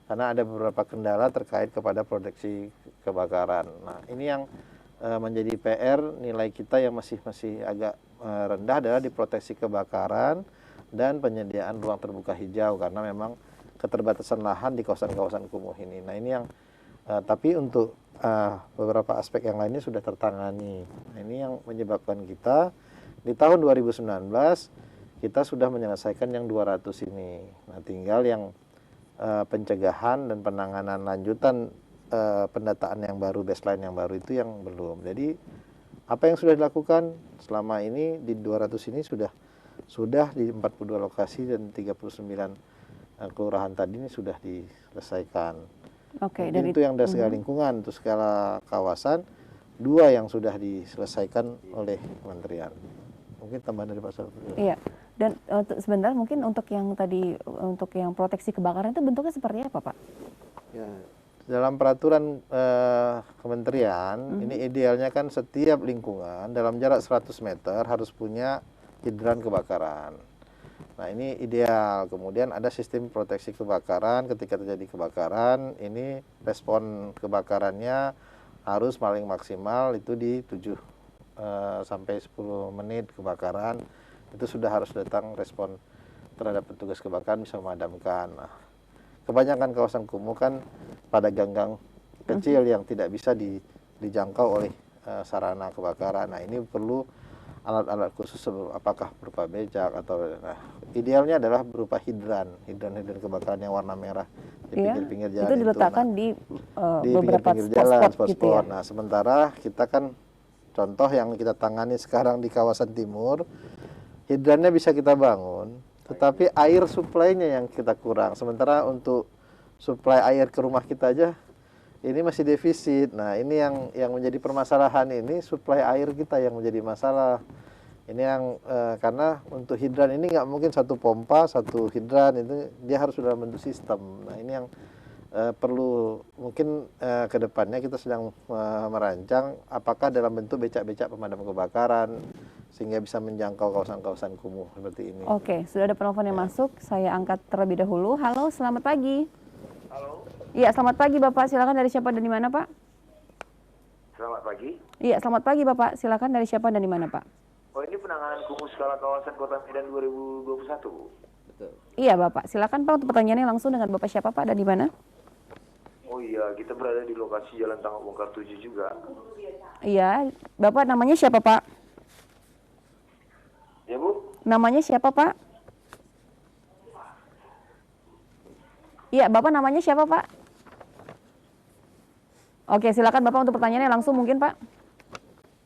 karena ada beberapa kendala terkait kepada proteksi kebakaran. Nah, ini yang menjadi PR nilai kita yang masih agak rendah adalah di proteksi kebakaran dan penyediaan ruang terbuka hijau, karena memang keterbatasan lahan di kawasan-kawasan kumuh ini. Nah, ini yang tapi untuk beberapa aspek yang lainnya sudah tertangani. Nah, ini yang menyebabkan kita di tahun 2019 kita sudah menyelesaikan yang 200 ini. Nah, tinggal yang pencegahan dan penanganan lanjutan pendataan yang baru, baseline yang baru itu yang belum. Jadi apa yang sudah dilakukan selama ini di 200 ini sudah di 42 lokasi dan 39 kelurahan tadi ini sudah diselesaikan. Oke, dan itu yang dari skala lingkungan, untuk skala kawasan 2 yang sudah diselesaikan oleh kementerian. Mungkin tambahan dari Pak Sarfudin. Iya. Dan sebentar mungkin untuk yang tadi untuk yang proteksi kebakaran itu bentuknya seperti apa, Pak? Ya, dalam peraturan kementerian ini idealnya kan setiap lingkungan dalam jarak 100 meter harus punya hidran kebakaran. Nah, ini ideal. Kemudian ada sistem proteksi kebakaran, ketika terjadi kebakaran ini respon kebakarannya harus paling maksimal itu di 7 sampai 10 menit kebakaran itu sudah harus datang respon terhadap petugas kebakaran bisa memadamkan. Nah, kebanyakan kawasan kumuh kan pada ganggang kecil yang tidak bisa dijangkau oleh sarana kebakaran. Nah, ini perlu alat-alat khusus apakah berupa becak atau idealnya adalah berupa hidran kebakaran yang warna merah di pinggir-pinggir jalan. Itu diletakkan di beberapa pinggir jalan, spot gitu ya. Nah, sementara kita kan contoh yang kita tangani sekarang di kawasan timur, hidrannya bisa kita bangun, tetapi air supply-nya yang kita kurang. Sementara untuk supply air ke rumah kita aja ini masih defisit. Nah, ini yang menjadi permasalahan ini, supply air kita yang menjadi masalah. Ini yang karena untuk hidran ini nggak mungkin satu pompa, satu hidran, itu dia harus dalam bentuk sistem. Nah, ini yang perlu mungkin ke depannya kita sedang merancang apakah dalam bentuk becak-becak pemadam kebakaran sehingga bisa menjangkau kawasan-kawasan kumuh seperti ini. Oke, sudah ada penelpon yang masuk, saya angkat terlebih dahulu. Halo, selamat pagi. Halo. Iya, selamat pagi Bapak. Silakan dari siapa dan di mana, Pak? Selamat pagi. Iya, selamat pagi Bapak. Silakan dari siapa dan di mana, Pak? Oh, ini penanganan kumuh skala kawasan Kota Medan 2021. Betul. Iya, Bapak. Silakan Pak untuk pertanyaannya langsung dengan Bapak siapa, Pak, dan di mana? Oh iya, kita berada di lokasi Jalan Tangok Bongkar 7 juga. Iya, Bapak namanya siapa, Pak? Ya, Bu? Namanya siapa, Pak? Iya, Bapak namanya siapa, Pak? Oke, silakan Bapak untuk pertanyaannya langsung mungkin, Pak.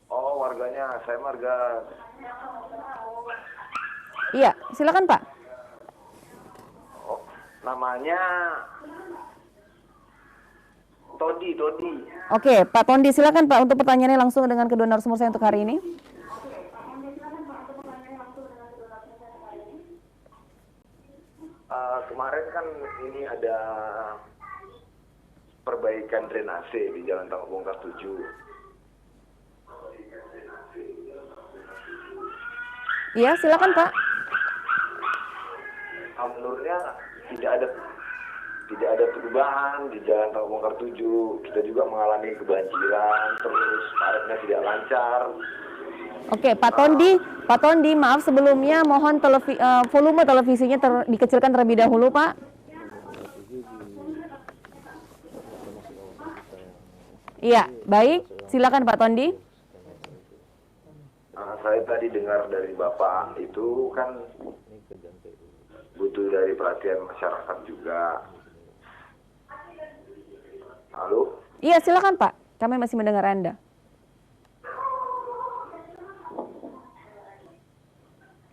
Oh, warganya, saya warga. Iya, silakan, Pak. Oh, namanya Todi. Oke, Pak Tondi, silakan Pak untuk pertanyaannya langsung dengan kedua narasumber saya untuk hari ini. Kemarin kan ini ada perbaikan drainase di Jalan Tangok Bongkar 7. Iya, silakan Pak. Menurutnya tidak ada perubahan di Jalan Tangok Bongkar 7. Kita juga mengalami kebanjiran, terus karetnya tidak lancar. Oke, Pak Tondi, maaf sebelumnya mohon volume televisinya dikecilkan terlebih dahulu, Pak. Iya, baik. Silakan Pak Tondi. Saya tadi dengar dari Bapak itu kan butuh dari perhatian masyarakat juga. Halo? Iya, silakan Pak. Kami masih mendengar Anda.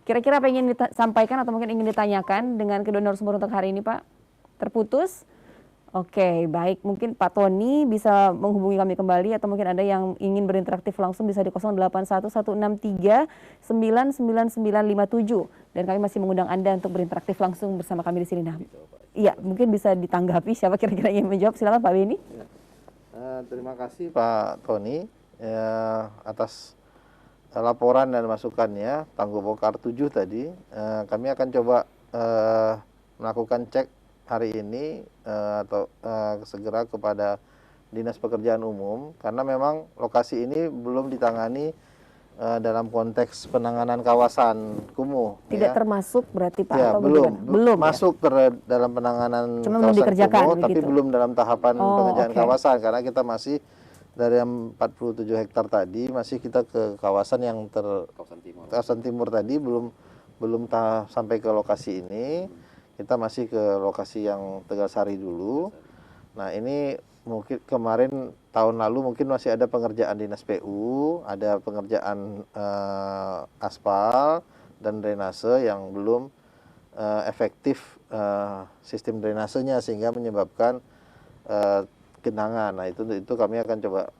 Kira-kira apa yang ingin disampaikan atau mungkin ingin ditanyakan dengan kedua narasumber untuk hari ini, Pak? Terputus? Oke, baik. Mungkin Pak Tony bisa menghubungi kami kembali atau mungkin ada yang ingin berinteraktif langsung bisa di 081163999957 dan kami masih mengundang Anda untuk berinteraktif langsung bersama kami di sini. Nah, iya, mungkin bisa ditanggapi siapa kira-kira yang ingin menjawab. Silakan Pak Beni. Terima kasih Pak Tony atas laporan dan masukannya. Tangguh Bokar 7 tadi, kami akan coba melakukan cek hari ini atau segera kepada Dinas Pekerjaan Umum karena memang lokasi ini belum ditangani dalam konteks penanganan kawasan kumuh. Tidak termasuk berarti Pak? Ya, atau belum ya? masuk dalam penanganan Cuma kawasan kumuh, tapi gitu. belum dalam tahapan pengerjaan kawasan karena kita masih dari 47 hektar tadi masih kita ke kawasan yang kawasan timur tadi belum sampai ke lokasi ini. Kita masih ke lokasi yang Tegalsari dulu. Nah, ini mungkin kemarin tahun lalu mungkin masih ada pengerjaan Dinas PU, ada pengerjaan aspal dan drainase yang belum efektif sistem drainasenya sehingga menyebabkan genangan. Nah, itu kami akan coba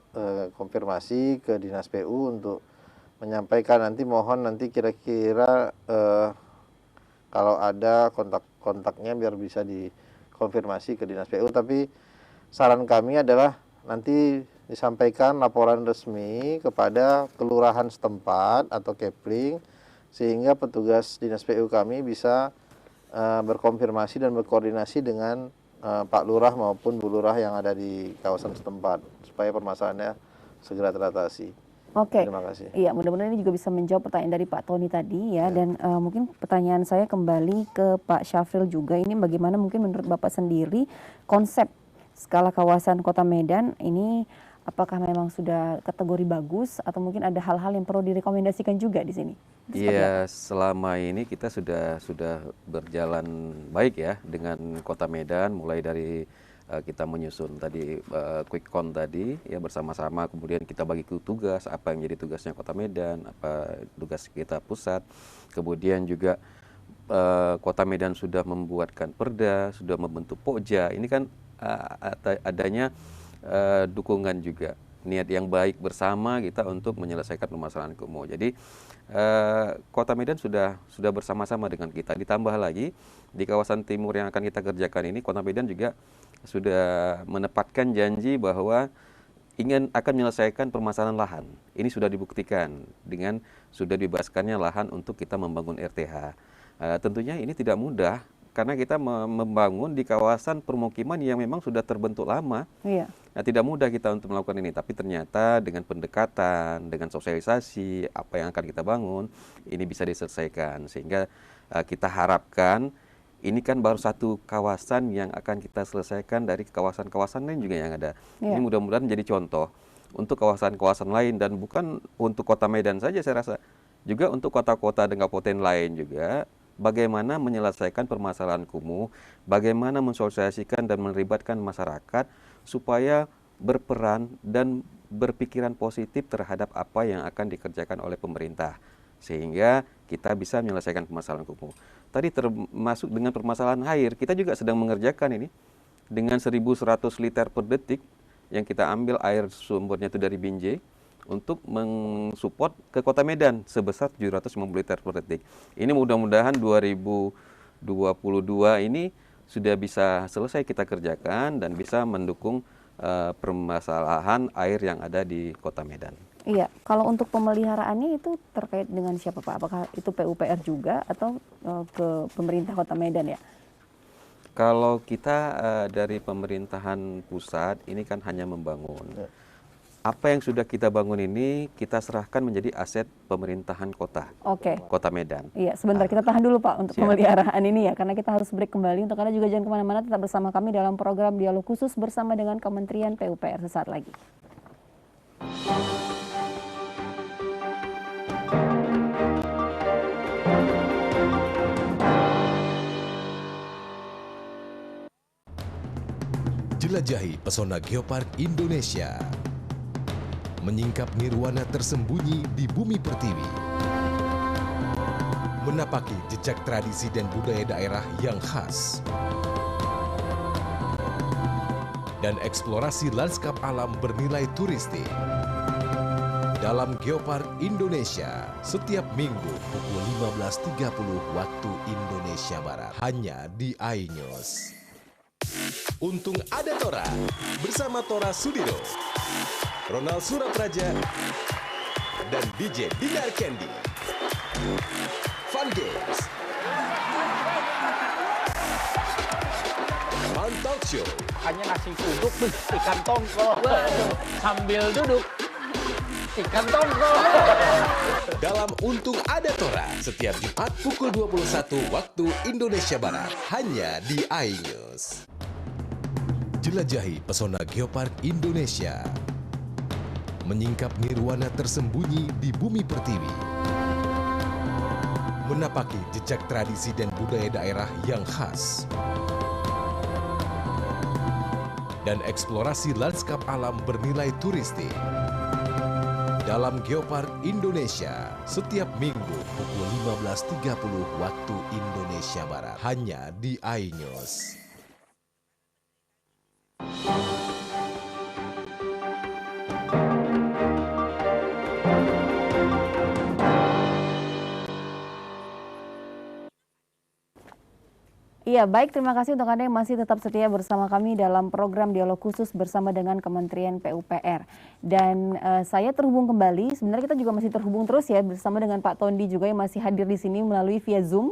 konfirmasi ke Dinas PU untuk menyampaikan mohon nanti kira-kira kalau ada kontaknya biar bisa dikonfirmasi ke Dinas PU. Tapi saran kami adalah nanti disampaikan laporan resmi kepada kelurahan setempat atau kepling sehingga petugas Dinas PU kami bisa berkonfirmasi dan berkoordinasi dengan Pak Lurah maupun Bu Lurah yang ada di kawasan setempat supaya permasalahannya segera teratasi. Oke, terima kasih. Iya, mudah-mudahan ini juga bisa menjawab pertanyaan dari Pak Tony tadi ya. Dan mungkin pertanyaan saya kembali ke Pak Syafril juga. Ini bagaimana mungkin menurut Bapak sendiri konsep skala kawasan Kota Medan ini apakah memang sudah kategori bagus atau mungkin ada hal-hal yang perlu direkomendasikan juga di sini? Iya, selama ini kita sudah berjalan baik ya dengan Kota Medan, mulai dari kita menyusun tadi quick count tadi ya bersama-sama, kemudian kita bagi tugas apa yang jadi tugasnya Kota Medan, apa tugas kita pusat, kemudian juga Kota Medan sudah membuatkan perda, sudah membentuk Pokja. Ini kan adanya dukungan juga niat yang baik bersama kita untuk menyelesaikan permasalahan kumuh. Jadi Kota Medan sudah bersama-sama dengan kita. Ditambah lagi di kawasan timur yang akan kita kerjakan ini, Kota Medan juga sudah menepatkan janji bahwa akan menyelesaikan permasalahan lahan. Ini sudah dibuktikan dengan sudah dibebaskannya lahan untuk kita membangun RTH. Tentunya ini tidak mudah karena kita membangun di kawasan permukiman yang memang sudah terbentuk lama. Iya. Nah, tidak mudah kita untuk melakukan ini, tapi ternyata dengan pendekatan, dengan sosialisasi apa yang akan kita bangun, ini bisa diselesaikan. Sehingga kita harapkan ini kan baru satu kawasan yang akan kita selesaikan dari kawasan-kawasan lain juga yang ada. Yeah. Ini mudah-mudahan menjadi contoh untuk kawasan-kawasan lain dan bukan untuk Kota Medan saja saya rasa, juga untuk kota-kota dengan kabupaten lain juga. Bagaimana menyelesaikan permasalahan kumuh, bagaimana mensosialisasikan dan melibatkan masyarakat supaya berperan dan berpikiran positif terhadap apa yang akan dikerjakan oleh pemerintah. Sehingga kita bisa menyelesaikan permasalahan kumuh. Tadi termasuk dengan permasalahan air, kita juga sedang mengerjakan ini dengan 1.100 liter per detik yang kita ambil air sumbernya itu dari Binjai untuk mensupport ke Kota Medan sebesar 750 liter per detik. Ini mudah-mudahan 2022 ini sudah bisa selesai kita kerjakan dan bisa mendukung permasalahan air yang ada di Kota Medan. Iya, kalau untuk pemeliharaannya itu terkait dengan siapa Pak? Apakah itu PUPR juga atau ke pemerintah Kota Medan ya? Kalau kita dari pemerintahan pusat ini kan hanya membangun. Apa yang sudah kita bangun ini kita serahkan menjadi aset pemerintahan kota. Oke. Kota Medan. Iya, sebentar kita tahan dulu Pak untuk pemeliharaan ini ya, karena kita harus break kembali. Untuk Anda juga jangan kemana-mana, tetap bersama kami dalam program Dialog Khusus bersama dengan Kementerian PUPR sesaat lagi. Jelajahi pesona Geopark Indonesia. Menyingkap nirwana tersembunyi di bumi pertiwi. Menapaki jejak tradisi dan budaya daerah yang khas. Dan eksplorasi lanskap alam bernilai turistik. Dalam Geopark Indonesia, setiap minggu pukul 15.30 waktu Indonesia Barat. Hanya di iNews. Untung ada Tora, bersama Tora Sudiro, Ronald Surapraja, dan DJ Dinar Candy. Fun Games, Fun Talk Show. Hanya nasi uduk, ikan tongkol, sambil duduk. Ikan tongkol. Dalam Untung Ada Tora, setiap Jumat pukul 21 waktu Indonesia Barat, hanya di iNews. Jelajahi pesona Geopark Indonesia. Menyingkap nirwana tersembunyi di bumi pertiwi. Menapaki jejak tradisi dan budaya daerah yang khas. Dan eksplorasi lanskap alam bernilai turistik. Dalam Geopark Indonesia, setiap minggu pukul 15.30 waktu Indonesia Barat, hanya di iNews. Iya, baik, terima kasih untuk Anda yang masih tetap setia bersama kami dalam program Dialog Khusus bersama dengan Kementerian PUPR. Dan saya terhubung kembali, sebenarnya kita juga masih terhubung terus ya bersama dengan Pak Tondi juga yang masih hadir di sini melalui via Zoom.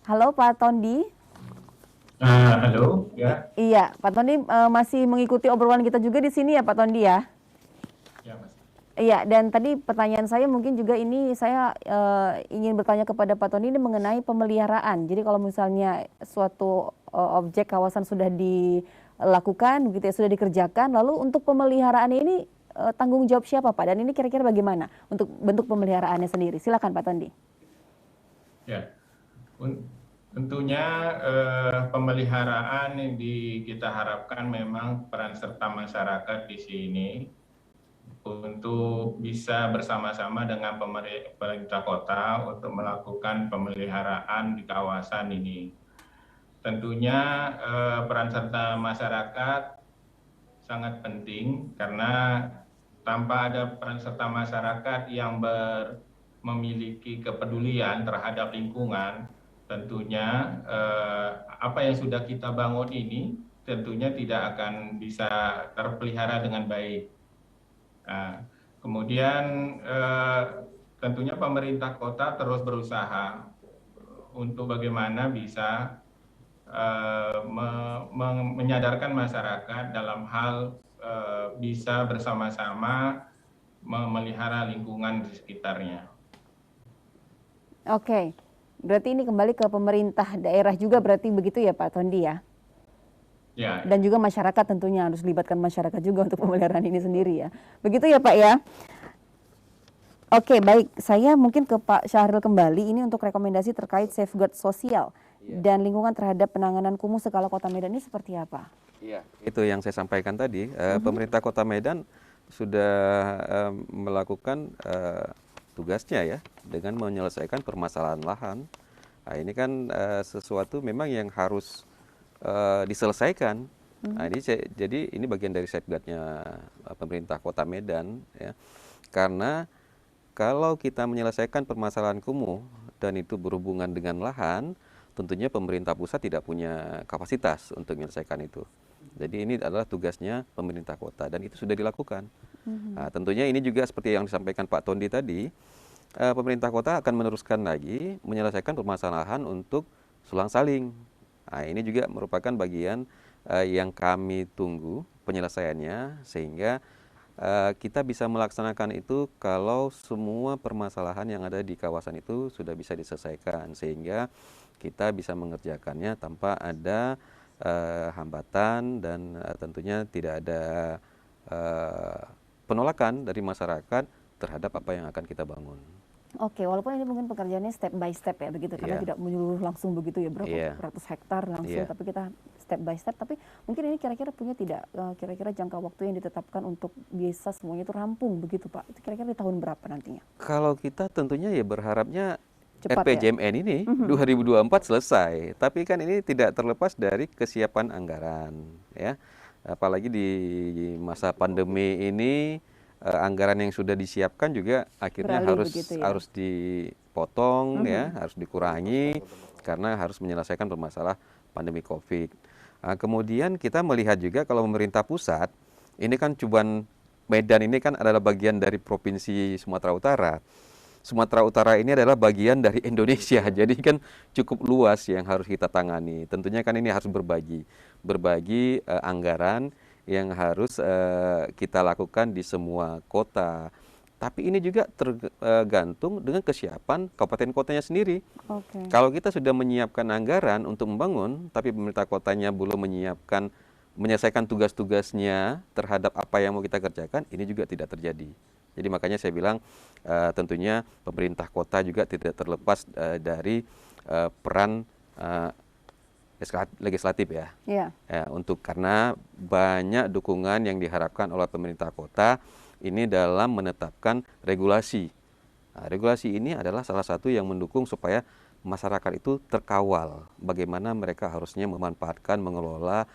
Halo Pak Tondi. Halo, ya. Iya, Pak Tondi masih mengikuti obrolan kita juga di sini ya Pak Tondi ya? Ya, Mas. Iya, dan tadi pertanyaan saya mungkin juga ini saya ingin bertanya kepada Pak Tony ini mengenai pemeliharaan. Jadi kalau misalnya suatu objek kawasan sudah dilakukan, begitu ya, sudah dikerjakan, lalu untuk pemeliharaan ini tanggung jawab siapa Pak? Dan ini kira-kira bagaimana untuk bentuk pemeliharaannya sendiri? Silakan Pak Tondi. Ya, tentunya pemeliharaan yang kita harapkan memang peran serta masyarakat di sini untuk bisa bersama-sama dengan pemerintah kota untuk melakukan pemeliharaan di kawasan ini. Tentunya peran serta masyarakat sangat penting karena tanpa ada peran serta masyarakat yang memiliki kepedulian terhadap lingkungan, tentunya apa yang sudah kita bangun ini tentunya tidak akan bisa terpelihara dengan baik. Nah, kemudian tentunya pemerintah kota terus berusaha untuk bagaimana bisa menyadarkan masyarakat dalam hal bisa bersama-sama memelihara lingkungan di sekitarnya. Oke, berarti ini kembali ke pemerintah daerah juga berarti begitu ya Pak Tondi ya? Ya. Dan juga masyarakat tentunya harus libatkan masyarakat juga untuk pemeliharaan ini sendiri ya. Begitu ya Pak ya? Oke, baik. Saya mungkin ke Pak Syahril kembali ini untuk rekomendasi terkait safeguard sosial dan lingkungan terhadap penanganan kumuh skala Kota Medan ini seperti apa? Iya, itu yang saya sampaikan tadi. Pemerintah Kota Medan sudah melakukan tugasnya ya dengan menyelesaikan permasalahan lahan. Nah, ini kan sesuatu memang yang harus diselesaikan. Nah, jadi ini bagian dari safeguardnya pemerintah Kota Medan ya. Karena kalau kita menyelesaikan permasalahan kumuh dan itu berhubungan dengan lahan, tentunya pemerintah pusat tidak punya kapasitas untuk menyelesaikan itu. Jadi ini adalah tugasnya pemerintah kota dan itu sudah dilakukan. Nah, tentunya ini juga seperti yang disampaikan Pak Tondi tadi, pemerintah kota akan meneruskan lagi menyelesaikan permasalahan untuk sulang saling. Nah, ini juga merupakan bagian yang kami tunggu penyelesaiannya sehingga kita bisa melaksanakan itu kalau semua permasalahan yang ada di kawasan itu sudah bisa diselesaikan sehingga kita bisa mengerjakannya tanpa ada hambatan dan tentunya tidak ada penolakan dari masyarakat terhadap apa yang akan kita bangun. Oke, walaupun ini mungkin pekerjaannya step by step ya begitu, karena tidak menyeluruh langsung begitu ya, berapa ratus hektar langsung, tapi kita step by step, tapi mungkin ini kira-kira punya tidak kira-kira jangka waktu yang ditetapkan untuk bisa semuanya itu rampung begitu Pak? Itu kira-kira di tahun berapa nantinya? Kalau kita tentunya ya berharapnya Cepat RPJMN ini 2024 selesai, tapi kan ini tidak terlepas dari kesiapan anggaran, ya. Apalagi di masa pandemi ini anggaran yang sudah disiapkan juga akhirnya harus dipotong, ya, harus dikurangi karena harus menyelesaikan permasalahan pandemi COVID. Kemudian kita melihat juga kalau pemerintah pusat ini kan Cuban Medan ini kan adalah bagian dari provinsi Sumatera Utara. Sumatera Utara ini adalah bagian dari Indonesia, jadi kan cukup luas yang harus kita tangani. Tentunya kan ini harus berbagi anggaran yang harus kita lakukan di semua kota. Tapi ini juga tergantung dengan kesiapan kabupaten kotanya sendiri. Kalau kita sudah menyiapkan anggaran untuk membangun, tapi pemerintah kotanya belum menyelesaikan tugas-tugasnya terhadap apa yang mau kita kerjakan, ini juga tidak terjadi. Jadi makanya saya bilang tentunya pemerintah kota juga tidak terlepas dari peran legislatif ya. Karena banyak dukungan yang diharapkan oleh pemerintah kota ini dalam menetapkan regulasi. Regulasi ini adalah salah satu yang mendukung supaya masyarakat itu terkawal bagaimana mereka harusnya memanfaatkan, mengelola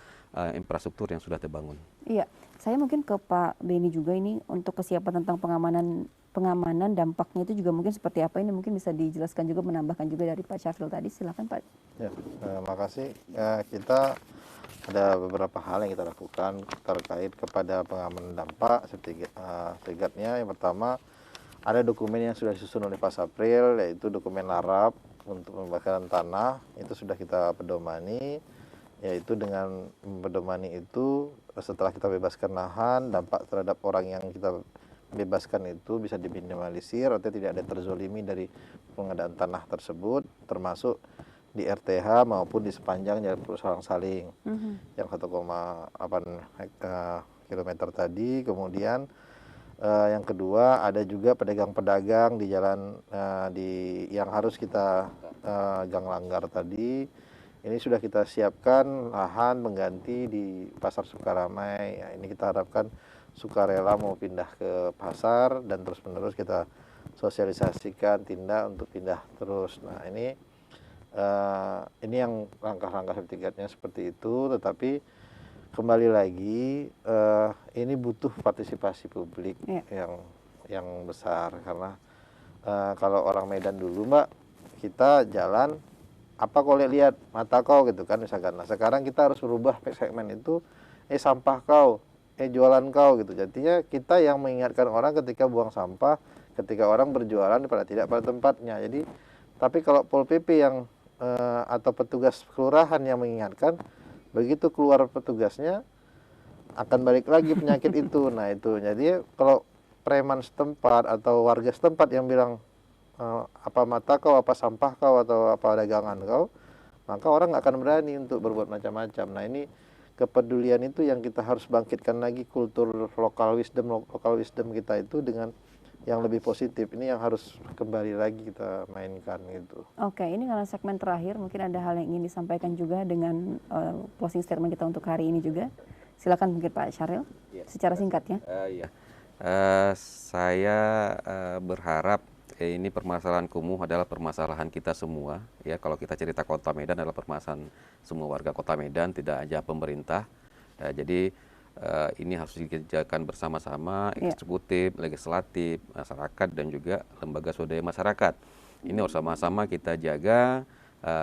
infrastruktur yang sudah terbangun. Iya, saya mungkin ke Pak Beni juga ini untuk kesiapan tentang pengamanan dampaknya itu juga mungkin seperti apa, ini mungkin bisa dijelaskan juga, menambahkan juga dari Pak Syafril tadi. Silakan Pak. Ya, makasih. Kita ada beberapa hal yang kita lakukan terkait kepada pengamanan dampak setiganya. Yang pertama, ada dokumen yang sudah disusun oleh Pak Syafril, yaitu dokumen larap untuk pembakaran tanah. Itu sudah kita pedomani, yaitu dengan pedomani itu setelah kita bebaskan lahan, dampak terhadap orang yang kita bebaskan itu bisa diminimalisir, artinya tidak ada terzolimi dari pengadaan tanah tersebut, termasuk di RTH maupun di sepanjang jalan Selang Saling yang 1,8 kilometer tadi. Kemudian yang kedua, ada juga pedagang-pedagang di jalan yang harus kita gang langgar tadi. Ini sudah kita siapkan lahan pengganti di Pasar Sukaramai. Ya, ini kita harapkan sukarela mau pindah ke pasar dan terus-menerus kita sosialisasikan tindak untuk pindah terus. Nah, ini yang langkah-langkah setiganya seperti itu. Tetapi kembali lagi ini butuh partisipasi publik yang besar, karena kalau orang Medan dulu Mbak, kita jalan apa kau lihat mata kau gitu kan misalkan. Nah, sekarang kita harus merubah segmen itu, sampah kau, jualan kau gitu. Jadinya kita yang mengingatkan orang ketika buang sampah, ketika orang berjualan tidak pada tempatnya. Jadi tapi kalau Pol PP yang atau petugas kelurahan yang mengingatkan, begitu keluar petugasnya akan balik lagi penyakit itu. Nah itu, jadi kalau preman setempat atau warga setempat yang bilang apa mata kau, apa sampah kau, atau apa dagangan kau, maka orang nggak akan berani untuk berbuat macam-macam. Nah ini kepedulian itu yang kita harus bangkitkan lagi, kultur lokal wisdom kita itu dengan yang lebih positif. Ini yang harus kembali lagi kita mainkan gitu. Oke, ini karena segmen terakhir, mungkin ada hal yang ingin disampaikan juga dengan closing statement kita untuk hari ini juga. Silakan mungkin Pak Syaril, secara singkatnya. Saya berharap ini permasalahan kumuh adalah permasalahan kita semua. Ya, kalau kita cerita Kota Medan adalah permasalahan semua warga Kota Medan, tidak aja pemerintah. Jadi ini harus dikerjakan bersama-sama, eksekutif, legislatif, masyarakat, dan juga lembaga swadaya masyarakat. Ini harus sama-sama kita jaga,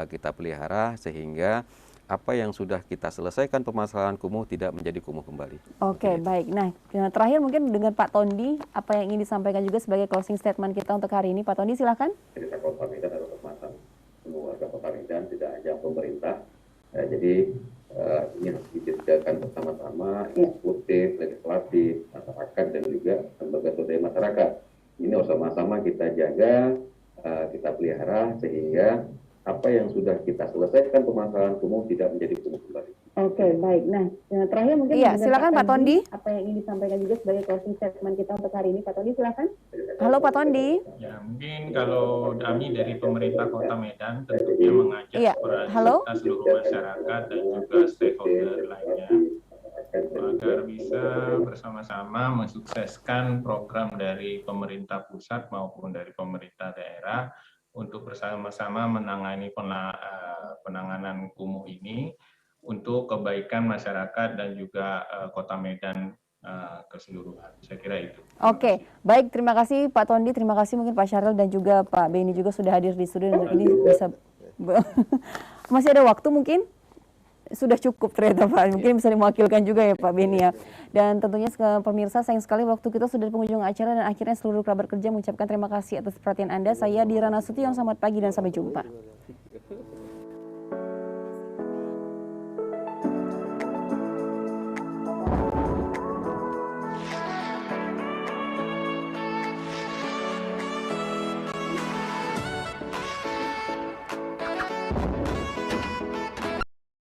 kita pelihara, sehingga apa yang sudah kita selesaikan permasalahan kumuh tidak menjadi kumuh kembali. Oke, baik. Nah, terakhir mungkin dengan Pak Tondi, apa yang ingin disampaikan juga sebagai closing statement kita untuk hari ini. Pak Tondi, silakan. Cerita Kota Medan adalah permasalahan semua warga Kota Medan, tidak hanya pemerintah. Jadi ini harus dikerjakan bersama-sama, eksekutif, legislatif, masyarakat, dan juga lembaga swadaya masyarakat. Ini harus sama-sama kita jaga, kita pelihara, sehingga apa yang sudah kita selesaikan permasalahan kumuh tidak menjadi kumuh kembali. Oke, baik. Nah, terakhir mungkin Iya, silakan Pak Tondi. Apa yang ingin disampaikan juga sebagai closing statement kita untuk hari ini, Pak Tondi, silakan. Halo Pak Tondi. Ya, mungkin kalau kami dari pemerintah Kota Medan tentunya mengajak seluruh masyarakat dan juga stakeholder lainnya agar bisa bersama-sama mensukseskan program dari pemerintah pusat maupun dari pemerintah daerah untuk bersama-sama menangani penanganan kumuh ini untuk kebaikan masyarakat dan juga Kota Medan keseluruhan. Saya kira itu. Oke, baik, terima kasih Pak Tondi, terima kasih mungkin Pak Syahril dan juga Pak Beni juga sudah hadir di studio dan ini bisa masih ada waktu mungkin? Sudah cukup ternyata Pak, mungkin bisa diwakilkan juga ya Pak Beni ya. Dan tentunya pemirsa, sayang sekali waktu kita sudah di penghujung acara dan akhirnya seluruh kerabat kerja mengucapkan terima kasih atas perhatian Anda. Saya Dira Nasution, selamat pagi dan sampai jumpa.